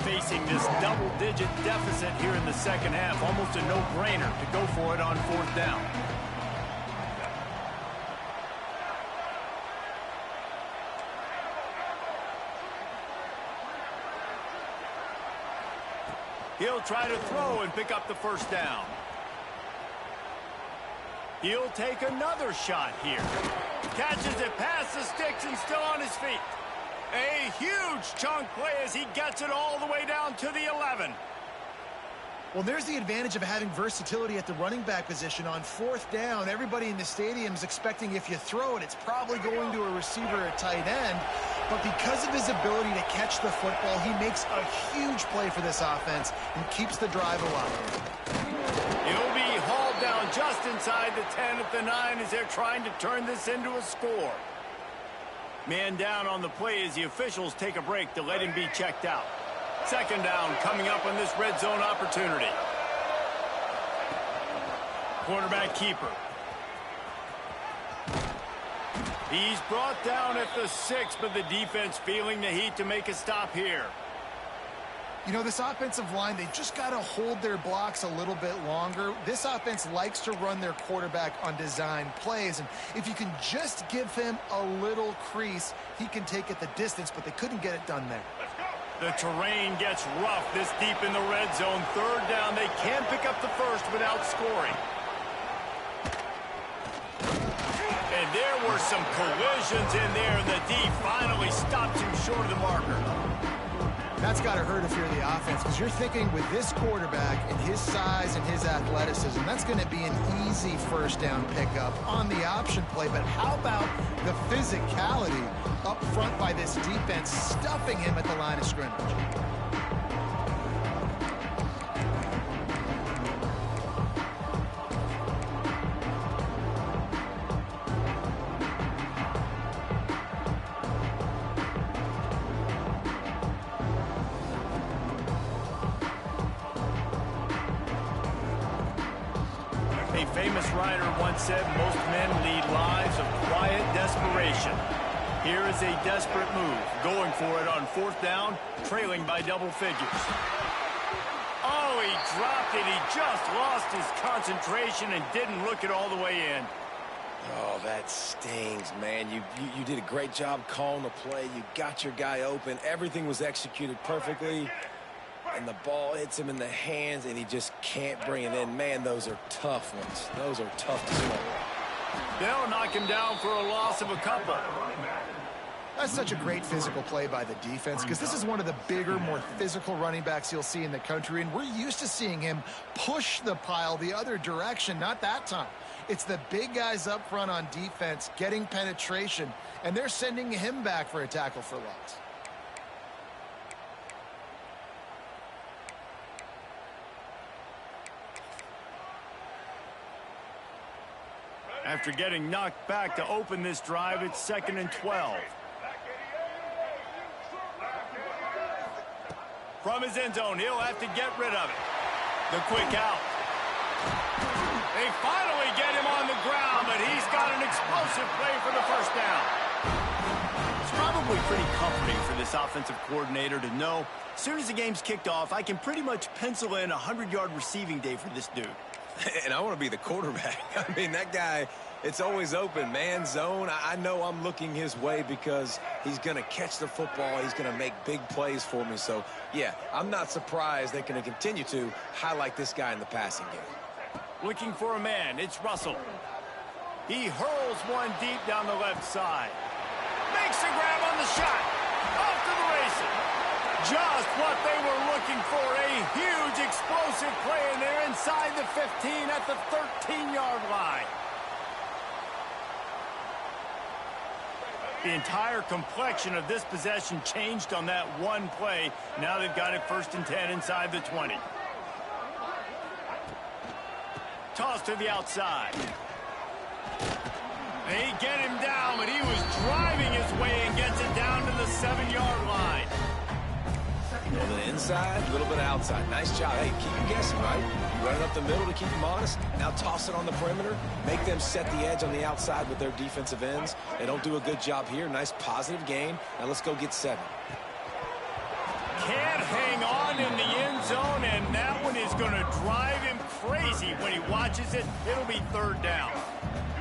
Facing this double-digit deficit here in the second half, almost a no-brainer to go for it on fourth down. He'll try to throw and pick up the first down. He'll take another shot here. Catches it past the sticks and still on his feet. A huge chunk play as he gets it all the way down to the 11. Well, there's the advantage of having versatility at the running back position. On fourth down, everybody in the stadium is expecting if you throw it, it's probably going to a receiver or tight end. But because of his ability to catch the football, he makes a huge play for this offense and keeps the drive alive. He'll be hauled down just inside the 10 at the 9 as they're trying to turn this into a score. Man down on the play as the officials take a break to let him be checked out. Second down coming up on this red zone opportunity. Quarterback keeper. He's brought down at the 6, but the defense feeling the heat to make a stop here. You know, this offensive line, they just got to hold their blocks a little bit longer. This offense likes to run their quarterback on design plays, and if you can just give him a little crease, he can take it the distance, but they couldn't get it done there. The terrain gets rough this deep in the red zone. Third down, they can pick up the first without scoring. And there were some collisions in there, and the D finally stopped him short of the marker. That's got to hurt if you're the offense, because you're thinking with this quarterback and his size and his athleticism, that's going to be an easy first down pickup on the option play. But how about the physicality up front by this defense, stuffing him at the line of scrimmage? A famous writer once said, most men lead lives of quiet desperation. Here is a desperate move, going for it on fourth down, trailing by double figures. Oh, he dropped it. He just lost his concentration and didn't look it all the way in. Oh, that stings, man. You did a great job calling the play. You got your guy open. Everything was executed perfectly. And the ball hits him in the hands, and he just can't bring it in. Man, those are tough ones. Those are tough to swallow. They'll knock him down for a loss of a couple. That's such a great physical play by the defense because this is one of the bigger, more physical running backs you'll see in the country, and we're used to seeing him push the pile the other direction. Not that time. It's the big guys up front on defense getting penetration, and they're sending him back for a tackle for loss. After getting knocked back to open this drive, it's 2nd and 12. From his end zone, he'll have to get rid of it. The quick out. They finally get him on the ground, but he's got an explosive play for the first down. It's probably pretty comforting for this offensive coordinator to know as soon as the game's kicked off, I can pretty much pencil in a 100-yard receiving day for this dude. And I want to be the quarterback. I mean, that guy, it's always open, man, zone. I know I'm looking his way because he's going to catch the football. He's going to make big plays for me. So, yeah, I'm not surprised they're going to continue to highlight this guy in the passing game. Looking for a man, it's Russell. He hurls one deep down the left side. Makes a grab on the shot. Off to the races. Just what they were looking for, a huge explosive play, and they're inside the 15 at the 13-yard line. The entire complexion of this possession changed on that one play. Now they've got it 1st and 10 inside the 20. Toss to the outside. They get him down, but he was driving his way and gets it down to the 7-yard line. A little bit inside, a little bit outside. Nice job. Hey, keep him guessing, right? You run it up the middle to keep him honest. Now toss it on the perimeter. Make them set the edge on the outside with their defensive ends. They don't do a good job here. Nice positive gain. Now let's go get 7. Can't hang on in the end zone, and that one is going to drive him crazy when he watches it. It'll be 3rd down.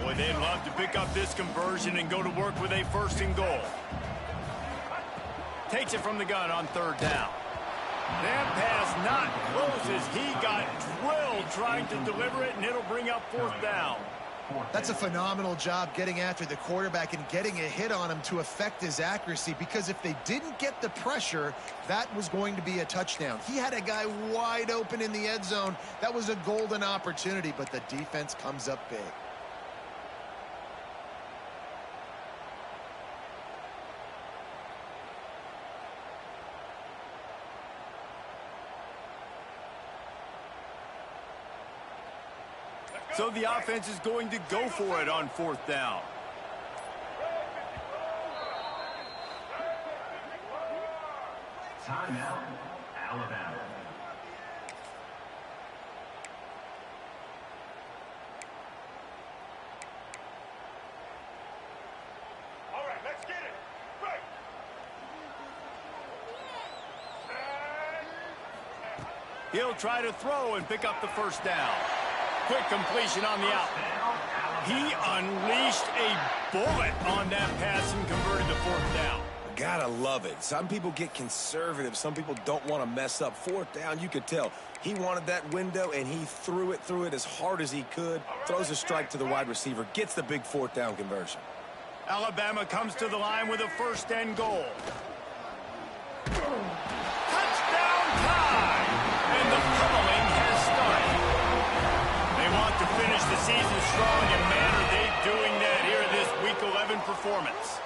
Boy, they'd love to pick up this conversion and go to work with a 1st and goal. Takes it from the gun on 3rd down. That pass not close as he got drilled trying to deliver it, and it'll bring up 4th down. That's a phenomenal job getting after the quarterback and getting a hit on him to affect his accuracy, because if they didn't get the pressure, that was going to be a touchdown. He had a guy wide open in the end zone. That was a golden opportunity, but the defense comes up big. So the offense is going to go for it on 4th down. Timeout, Alabama. All right, let's get it. Right. He'll try to throw and pick up the 1st down. Quick completion on the out. He unleashed a bullet on that pass and converted to 4th down. Gotta love it. Some people get conservative. Some people don't want to mess up. 4th down, you could tell. He wanted that window, and he threw it as hard as he could. Throws a strike to the wide receiver. Gets the big 4th down conversion. Alabama comes to the line with a 1st and goal. Touchdown time! And the pummeling has started. They want to finish the season strong, and man, are they doing that here in this Week 11 performance.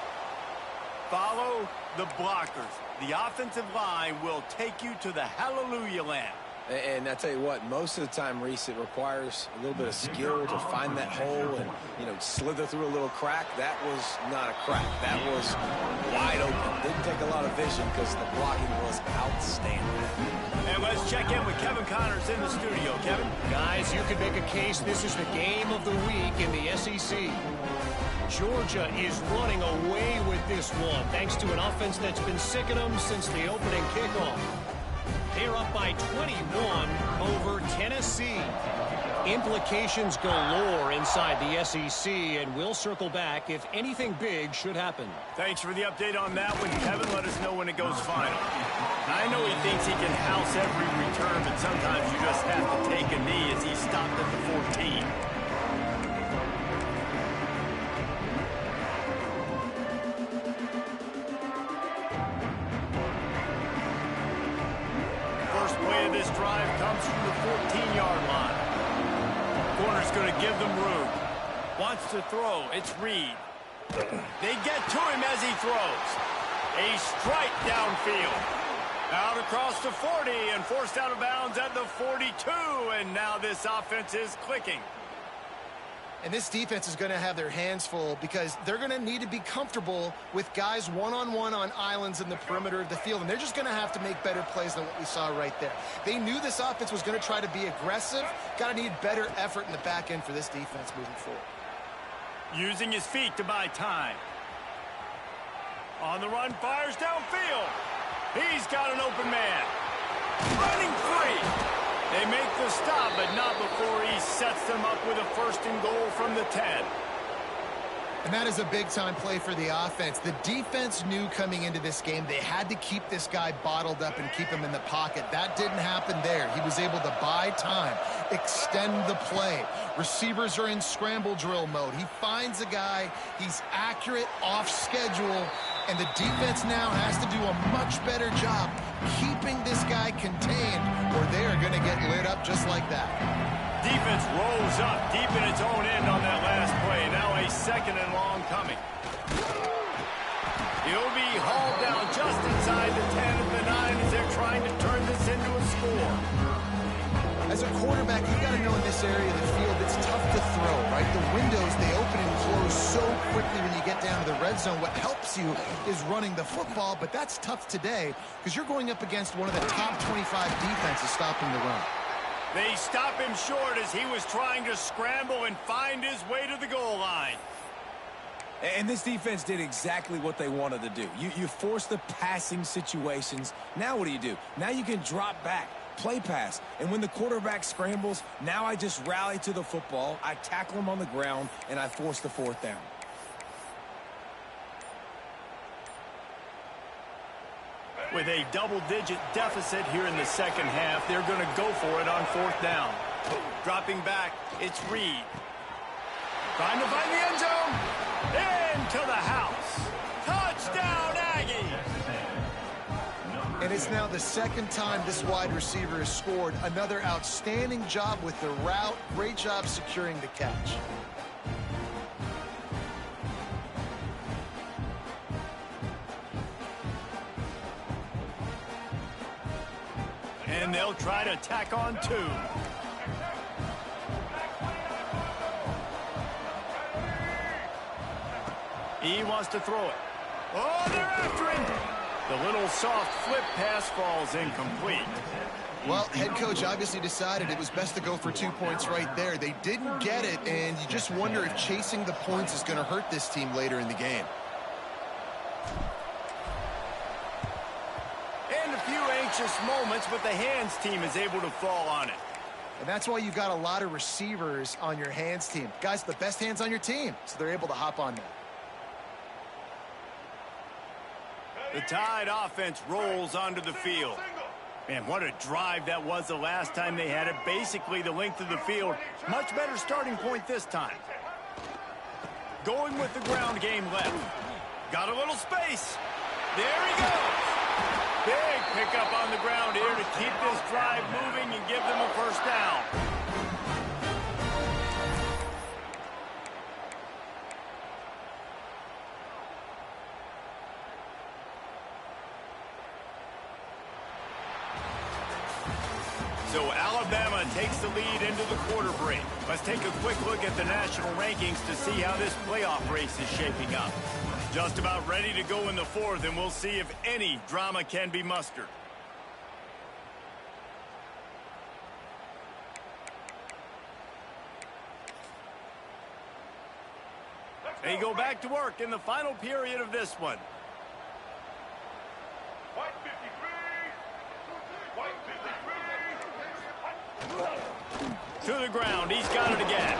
Follow the blockers. The offensive line will take you to the hallelujah land. And I tell you what, most of the time, Reese, it requires a little bit of skill to find that hole and, slither through a little crack. That was not a crack. That was wide open. Didn't take a lot of vision because the blocking was outstanding. And let's check in with Kevin Connors in the studio. Kevin? Guys, you could make a case this is the game of the week in the SEC. Georgia is running away with this one, thanks to an offense that's been sick of them since the opening kickoff. They're up by 21 over Tennessee. Implications galore inside the SEC, and we'll circle back if anything big should happen. Thanks for the update on that one, Kevin. Let us know when it goes final. I know he thinks he can house every return, but sometimes you just have to take a knee as he stopped at the 14. just going to give them room. Wants to throw. It's Reed. They get to him as he throws. A strike downfield. Out across the 40 and forced out of bounds at the 42. And now this offense is clicking. And this defense is going to have their hands full because they're going to need to be comfortable with guys one-on-one on islands in the perimeter of the field. And they're just going to have to make better plays than what we saw right there. They knew this offense was going to try to be aggressive. Got to need better effort in the back end for this defense moving forward. Using his feet to buy time. On the run, fires downfield. He's got an open man. Running free. They make the stop, but not before he sets them up with a first and goal from the 10. And that is a big-time play for the offense. The defense knew coming into this game they had to keep this guy bottled up and keep him in the pocket. That didn't happen there. He was able to buy time, extend the play. Receivers are in scramble drill mode. He finds a guy. He's accurate, off schedule, and the defense now has to do a much better job keeping this guy contained, or they are going to get lit up just like that. Defense rolls up deep in its own end on that last play. Now a second and long coming. He'll be hauled down just inside the 10 of the 9 as they're trying to turn this into a score. As a quarterback, you got to know in this area of the field, it's tough to throw, right? The windows, they open and close so quickly when you get down to the red zone. What helps you is running the football, but that's tough today because you're going up against one of the top 25 defenses stopping the run. They stop him short as he was trying to scramble and find his way to the goal line. And this defense did exactly what they wanted to do. You force the passing situations. Now what do? Now you can drop back, play pass. And when the quarterback scrambles, now I just rally to the football, I tackle him on the ground, and I force the fourth down. With a double-digit deficit here in the second half, they're going to go for it on fourth down. Dropping back, it's Reed. Trying to find the end zone. Into the house. Touchdown, Aggies! And it's now the second time this wide receiver has scored. Another outstanding job with the route. Great job securing the catch. And they'll try to tack on 2. He wants to throw it. Oh, they're after him. The little soft flip pass falls incomplete. Well, head coach obviously decided it was best to go for 2 points right there. They didn't get it, and you just wonder if chasing the points is going to hurt this team later in the game. And a few anxious moments, but the hands team is able to fall on it. And that's why you got a lot of receivers on your hands team. Guys, the best hands on your team, so they're able to hop on that. The Tide offense rolls onto the field. Man, what a drive that was the last time they had it. Basically the length of the field. Much better starting point this time. Going with the ground game left. Got a little space. There he goes. Big pickup on the ground here to keep this drive moving and give them a first down. So Alabama takes the lead into the quarter break. Let's take a quick look at the national rankings to see how this playoff race is shaping up. Just about ready to go in the fourth, and we'll see if any drama can be mustered. They go back to work in the final period of this one. To the ground, he's got it again.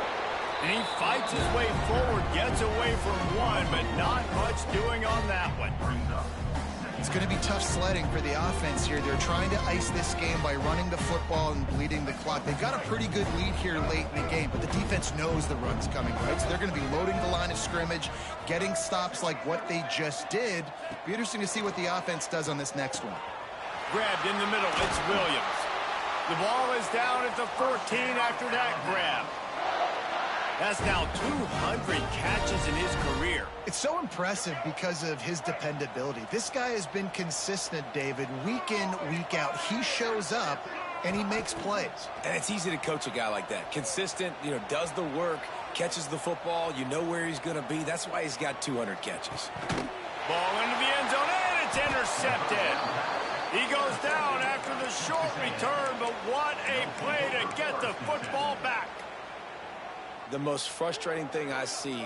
And he fights his way forward, gets away from one, but not much doing on that one. It's going to be tough sledding for the offense here. They're trying to ice this game by running the football and bleeding the clock. They've got a pretty good lead here late in the game, but the defense knows the run's coming, right? So they're going to be loading the line of scrimmage, getting stops like what they just did. Be interesting to see what the offense does on this next one. Grabbed in the middle, it's Williams. The ball is down at the 14 after that grab. That's now 200 catches in his career. It's so impressive because of his dependability. This guy has been consistent, David, week in, week out. He shows up, and he makes plays. And it's easy to coach a guy like that. Consistent, does the work, catches the football, you know where he's going to be. That's why he's got 200 catches. Ball into the end zone, and it's intercepted. He goes down after the short return, but what a play to get the football back. The most frustrating thing I see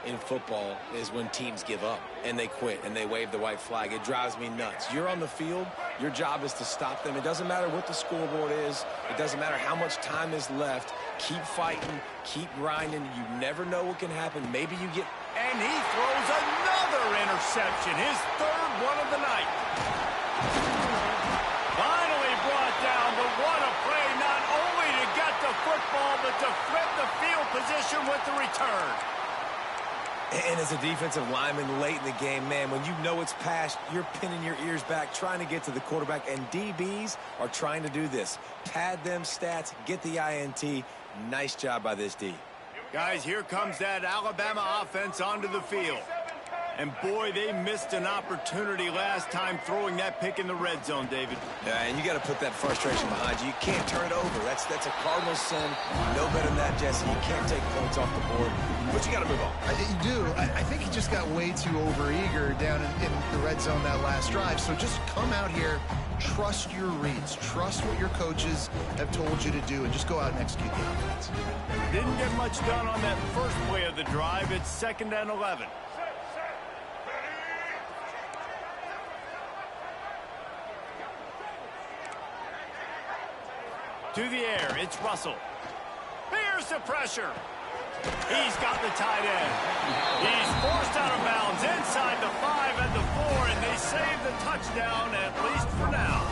in football is when teams give up and they quit and they wave the white flag. It drives me nuts. You're on the field. Your job is to stop them. It doesn't matter what the scoreboard is. It doesn't matter how much time is left. Keep fighting. Keep grinding. You never know what can happen. Maybe you get... And he throws another interception, his third one of the night. Finally brought down, but what a play, not only to get the football, but to flip the field position with the return. And as a defensive lineman late in the game, man, when you know it's past, you're pinning your ears back, trying to get to the quarterback, and DBs are trying to do this. Pad them stats, get the INT. Nice job by this D. Guys, here comes that Alabama offense onto the field. And boy, they missed an opportunity last time throwing that pick in the red zone, David. Yeah, and you got to put that frustration behind you. You can't turn it over. That's a cardinal sin. No better than that, Jesse. You can't take points off the board, but you got to move on. You do. I think he just got way too overeager down in the red zone that last drive. So just come out here, trust your reads, trust what your coaches have told you to do, and just go out and execute the offense. Didn't get much done on that first play of the drive. It's 2nd and 11. To the air, it's Russell. Here's the pressure. He's got the tight end. He's forced out of bounds inside the 5 and the 4, and they save the touchdown, at least for now.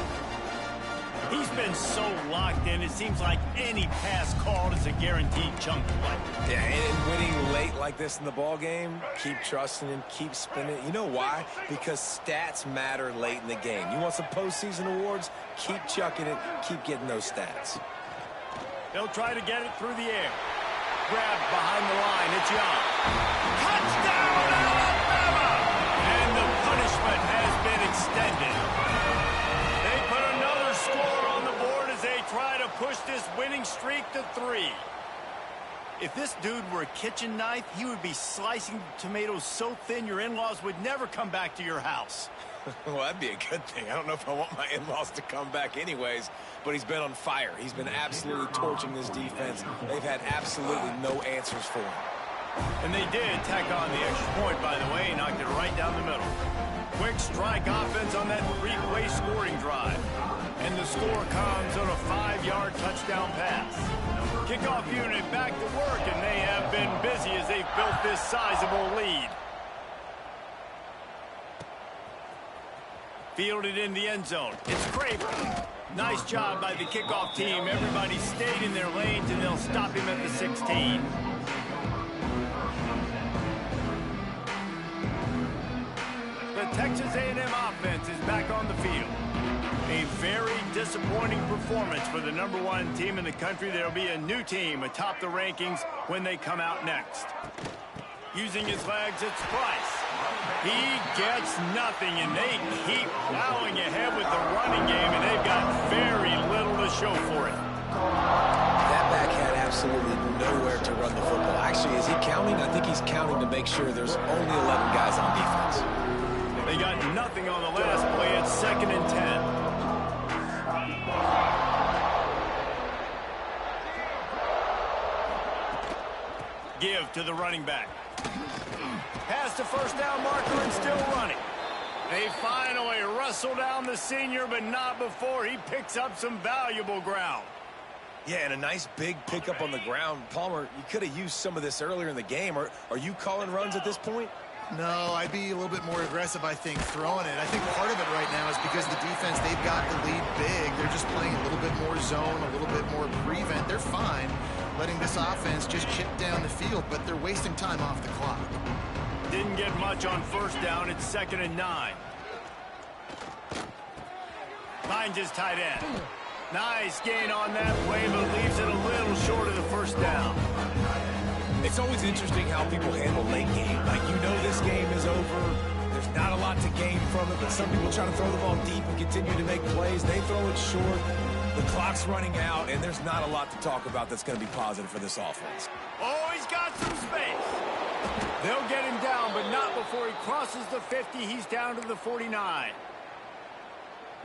He's been so locked in, it seems like any pass called is a guaranteed chunk play. Yeah, and winning late like this in the ball game, keep trusting him, keep spinning. You know why? Because stats matter late in the game. You want some postseason awards? Keep chucking it, keep getting those stats. They'll try to get it through the air. Grabbed behind the line, it's Young. Touchdown, Alabama! And the punishment has been extended. They put another score on the board as they try to push this winning streak to 3. If this dude were a kitchen knife, he would be slicing tomatoes so thin your in-laws would never come back to your house. Well, that'd be a good thing. I don't know if I want my in-laws to come back anyways, but he's been on fire. He's been absolutely torching this defense. They've had absolutely no answers for him. And they did tack on the extra point, by the way, knocked it right down the middle. Quick strike offense on that three-play scoring drive. And the score comes on a 5-yard touchdown pass. Kickoff unit back to work, and they have been busy as they've built this sizable lead. Fielded in the end zone. It's Craver. Nice job by the kickoff team. Everybody stayed in their lanes, and they'll stop him at the 16. The Texas A&M offense is back on the field. A very disappointing performance for the #1 team in the country. There'll be a new team atop the rankings when they come out next. Using his legs, it's Price. He gets nothing, and they keep plowing ahead with the running game, and they've got very little to show for it. That back had absolutely nowhere to run the football. Actually, is he counting? I think he's counting to make sure there's only 11 guys on defense. They got nothing on the last play. It's 2nd and 10. Give to the running back. Past the first down marker and still running. They finally wrestle down the senior, but not before he picks up some valuable ground. Yeah, and a nice big pickup on the ground. Palmer, you could have used some of this earlier in the game. Are you calling runs at this point? No, I'd be a little bit more aggressive, I think, throwing it. I think part of it right now is because the defense, they've got the lead big. They're just playing a little bit more zone, a little bit more prevent. They're fine letting this offense just chip down the field, but they're wasting time off the clock. Didn't get much on first down. It's 2nd and 9. Finds his tight end. Nice gain on that play, but leaves it a little short of the first down. If It's always interesting how people handle late game. Like, you know this game is over. There's not a lot to gain from it, but some people try to throw the ball deep and continue to make plays. They throw it short. The clock's running out, and there's not a lot to talk about that's going to be positive for this offense. Oh, he's got some space. They'll get him down, but not before he crosses the 50. He's down to the 49.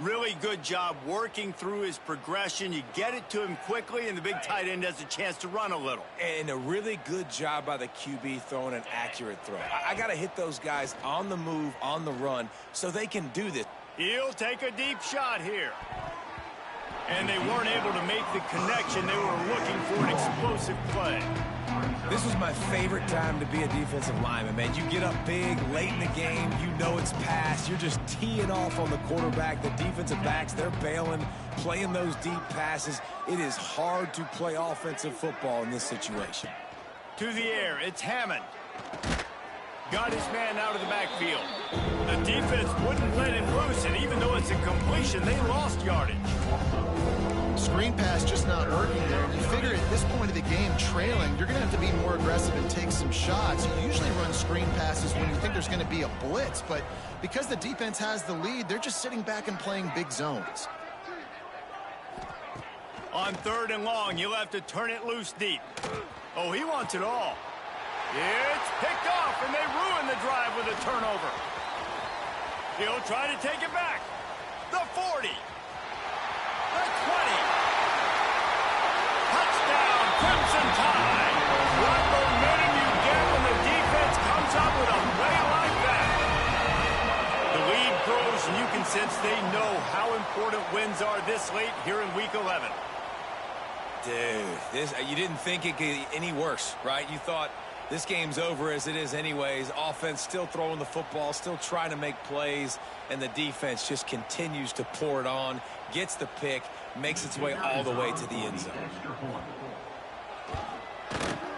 Really good job working through his progression. You get it to him quickly, and the big tight end has a chance to run a little. And a really good job by the QB throwing an accurate throw. I got to hit those guys on the move, on the run, so they can do this. He'll take a deep shot here. And they weren't able to make the connection. They were looking for an explosive play. This was my favorite time to be a defensive lineman, man. You get up big, late in the game, you know it's past. You're just teeing off on the quarterback. The defensive backs, they're bailing, playing those deep passes. It is hard to play offensive football in this situation. To the air, it's Hammond. Got his man out of the backfield. The defense wouldn't let him loose, and even though it's a completion, they lost yardage. Screen pass just not working there. And you figure at this point of the game, trailing, you're going to have to be more aggressive and take some shots. You usually run screen passes when you think there's going to be a blitz, but because the defense has the lead, they're just sitting back and playing big zones. On 3rd and long, you'll have to turn it loose deep. Oh, he wants it all. It's picked off, and they ruin the drive with a turnover. He'll try to take it back. The 40. The 20. Touchdown, Crimson Tide. What momentum you get when the defense comes up with a play like that. The lead grows, and you can sense they know how important wins are this late here in Week 11. Dude, you didn't think it could get any worse, right? You thought this game's over as it is anyways. Offense still throwing the football, still trying to make plays, and the defense just continues to pour it on, gets the pick, makes its way all the way to the end zone.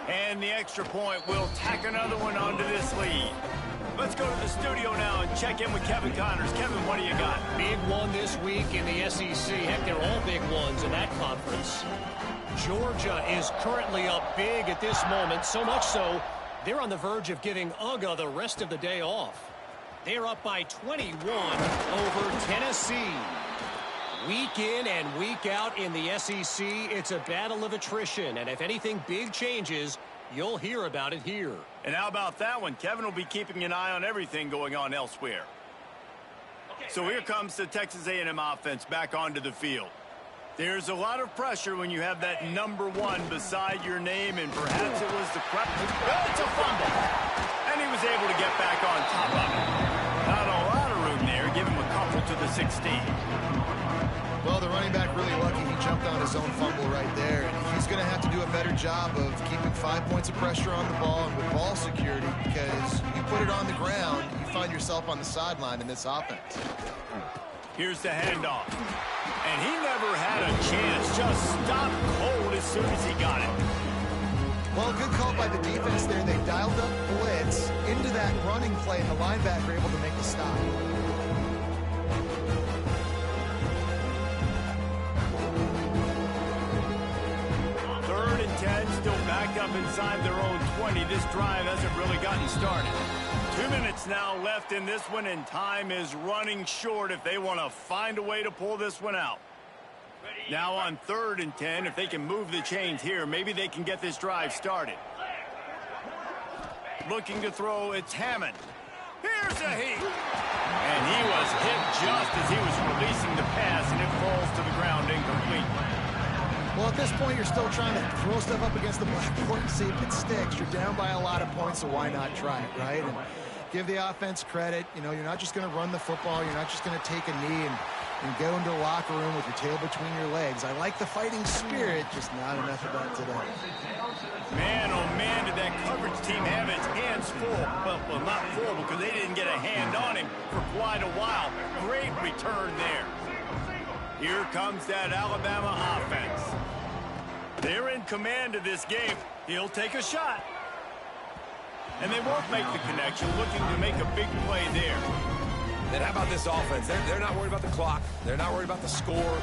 And the extra point will tack another one onto this lead. Let's go to the studio now and check in with Kevin Connors. Kevin, what do you got? Big one this week in the SEC. Heck, they're all big ones in that conference. Georgia is currently up big at this moment, so much so they're on the verge of giving UGA the rest of the day off. They're up by 21 over Tennessee. Week in and week out in the SEC, it's a battle of attrition, and if anything big changes, you'll hear about it here. And how about that one? Kevin will be keeping an eye on everything going on elsewhere. So here comes the Texas A&M offense back onto the field. There's a lot of pressure when you have that number 1 beside your name, and perhaps it was the crowd. It's a fumble. And he was able to get back on top of it. Not a lot of room there. Give him a couple to the 16. Well, the running back really lucky he jumped on his own fumble right there. And he's going to have to do a better job of keeping 5 points of pressure on the ball and with ball security, because you put it on the ground, you find yourself on the sideline in this offense. Here's the handoff. And he never had a chance. Just stopped cold as soon as he got it. Well, good call by the defense there. They dialed up blitz into that running play, and the linebacker able to make the stop. Third and 10, still backed up inside their own 20. This drive hasn't really gotten started. 2 minutes now left in this one, and time is running short if they want to find a way to pull this one out. Now on 3rd and 10, if they can move the chains here, maybe they can get this drive started. Looking to throw, it's Hammond. Here's a heat. And he was hit just as he was releasing the pass, and it falls to the ground incomplete. Well, at this point, you're still trying to throw stuff up against the blackboard and see if it sticks. You're down by a lot of points, so why not try it, right? And give the offense credit. You know, you're not just going to run the football. You're not just going to take a knee and go into the locker room with your tail between your legs. I like the fighting spirit, just not enough of that today. Man, oh man, did that coverage team have its hands full. Well, not full because they didn't get a hand on him for quite a while. Great return there. Here comes that Alabama offense. They're in command of this game. He'll take a shot. And they won't make the connection, looking to make a big play there. And how about this offense? They're not worried about the clock. They're not worried about the score.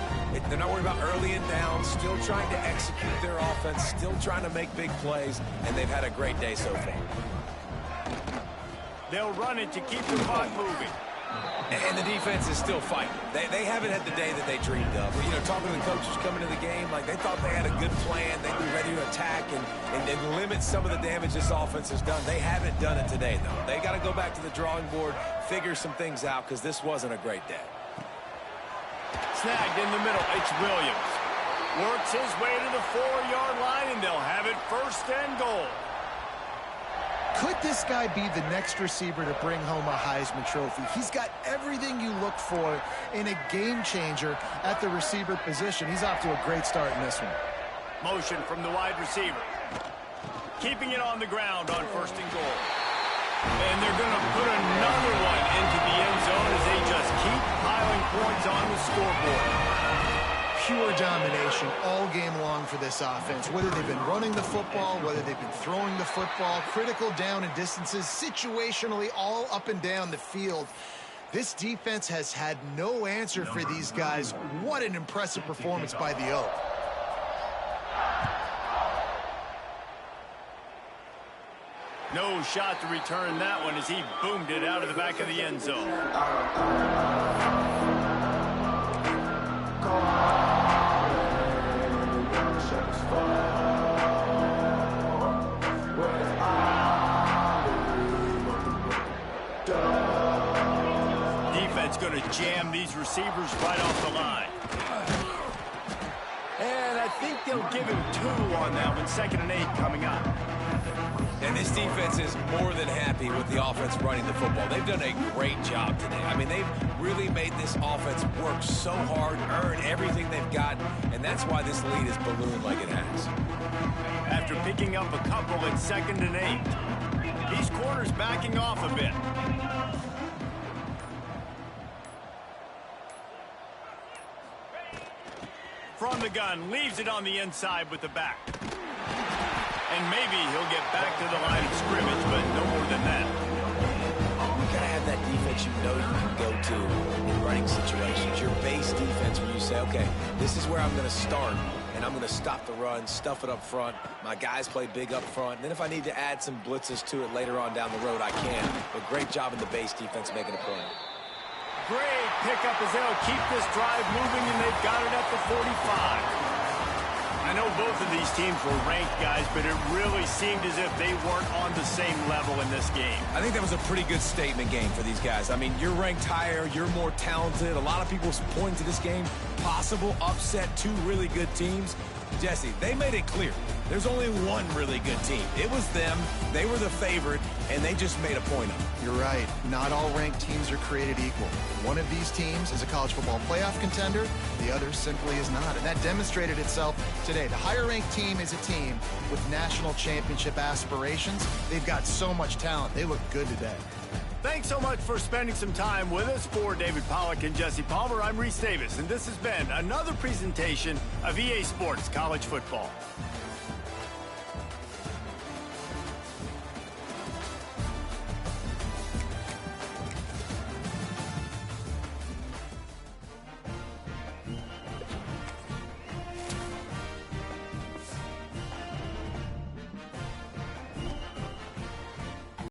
They're not worried about early and down. Still trying to execute their offense. Still trying to make big plays. And they've had a great day so far. They'll run it to keep the clock moving. And the defense is still fighting. They haven't had the day that they dreamed of. You know, talking to the coaches coming to the game, like they thought they had a good plan. They'd be ready to attack and limit some of the damage this offense has done. They haven't done it today, though. They got to go back to the drawing board, figure some things out, because this wasn't a great day. Snagged in the middle. It's Williams. Works his way to the 4-yard line, and they'll have it 1st and goal. Could this guy be the next receiver to bring home a Heisman Trophy? He's got everything you look for in a game changer at the receiver position. He's off to a great start in this one. Motion from the wide receiver. Keeping it on the ground on 1st and goal. And they're going to put another one into the end zone as they just keep piling points on the scoreboard. Pure domination all game long for this offense. Whether they've been running the football, whether they've been throwing the football, critical down and distances, situationally all up and down the field. This defense has had no answer for these guys. What an impressive performance by the Oak. No shot to return that one as he boomed it out of the back of the end zone. Defense going to jam these receivers right off the line. And I think they'll give him 2 on that one. 2nd and 8 coming up. And this defense is more than happy with the offense running the football. They've done a great job today. I mean, they've really made this offense work so hard, earn everything they've got, and that's why this lead is ballooned like it has. After picking up a couple at 2nd and 8, these corners backing off a bit. From the gun, leaves it on the inside with the back. And maybe he'll get back to the line of scrimmage, but no more than that. You gotta have that defense you know you can go to in running situations. Your base defense where you say, okay, this is where I'm gonna start, and I'm gonna stop the run, stuff it up front. My guys play big up front. And then if I need to add some blitzes to it later on down the road, I can. But great job in the base defense making a play. Great pickup as they'll keep this drive moving, and they've got it at the 45. I know both of these teams were ranked, guys, but it really seemed as if they weren't on the same level in this game. I think that was a pretty good statement game for these guys. I mean, you're ranked higher, you're more talented. A lot of people point to this game, possible upset, 2 really good teams. Jesse, they made it clear. There's only one really good team. It was them. They were the favorite, and they just made a point of it. You're right. Not all ranked teams are created equal. One of these teams is a college football playoff contender. The other simply is not. And that demonstrated itself today. The higher-ranked team is a team with national championship aspirations. They've got so much talent. They look good today. Thanks so much for spending some time with us. For David Pollack and Jesse Palmer, I'm Reese Davis, and this has been another presentation of EA Sports College Football.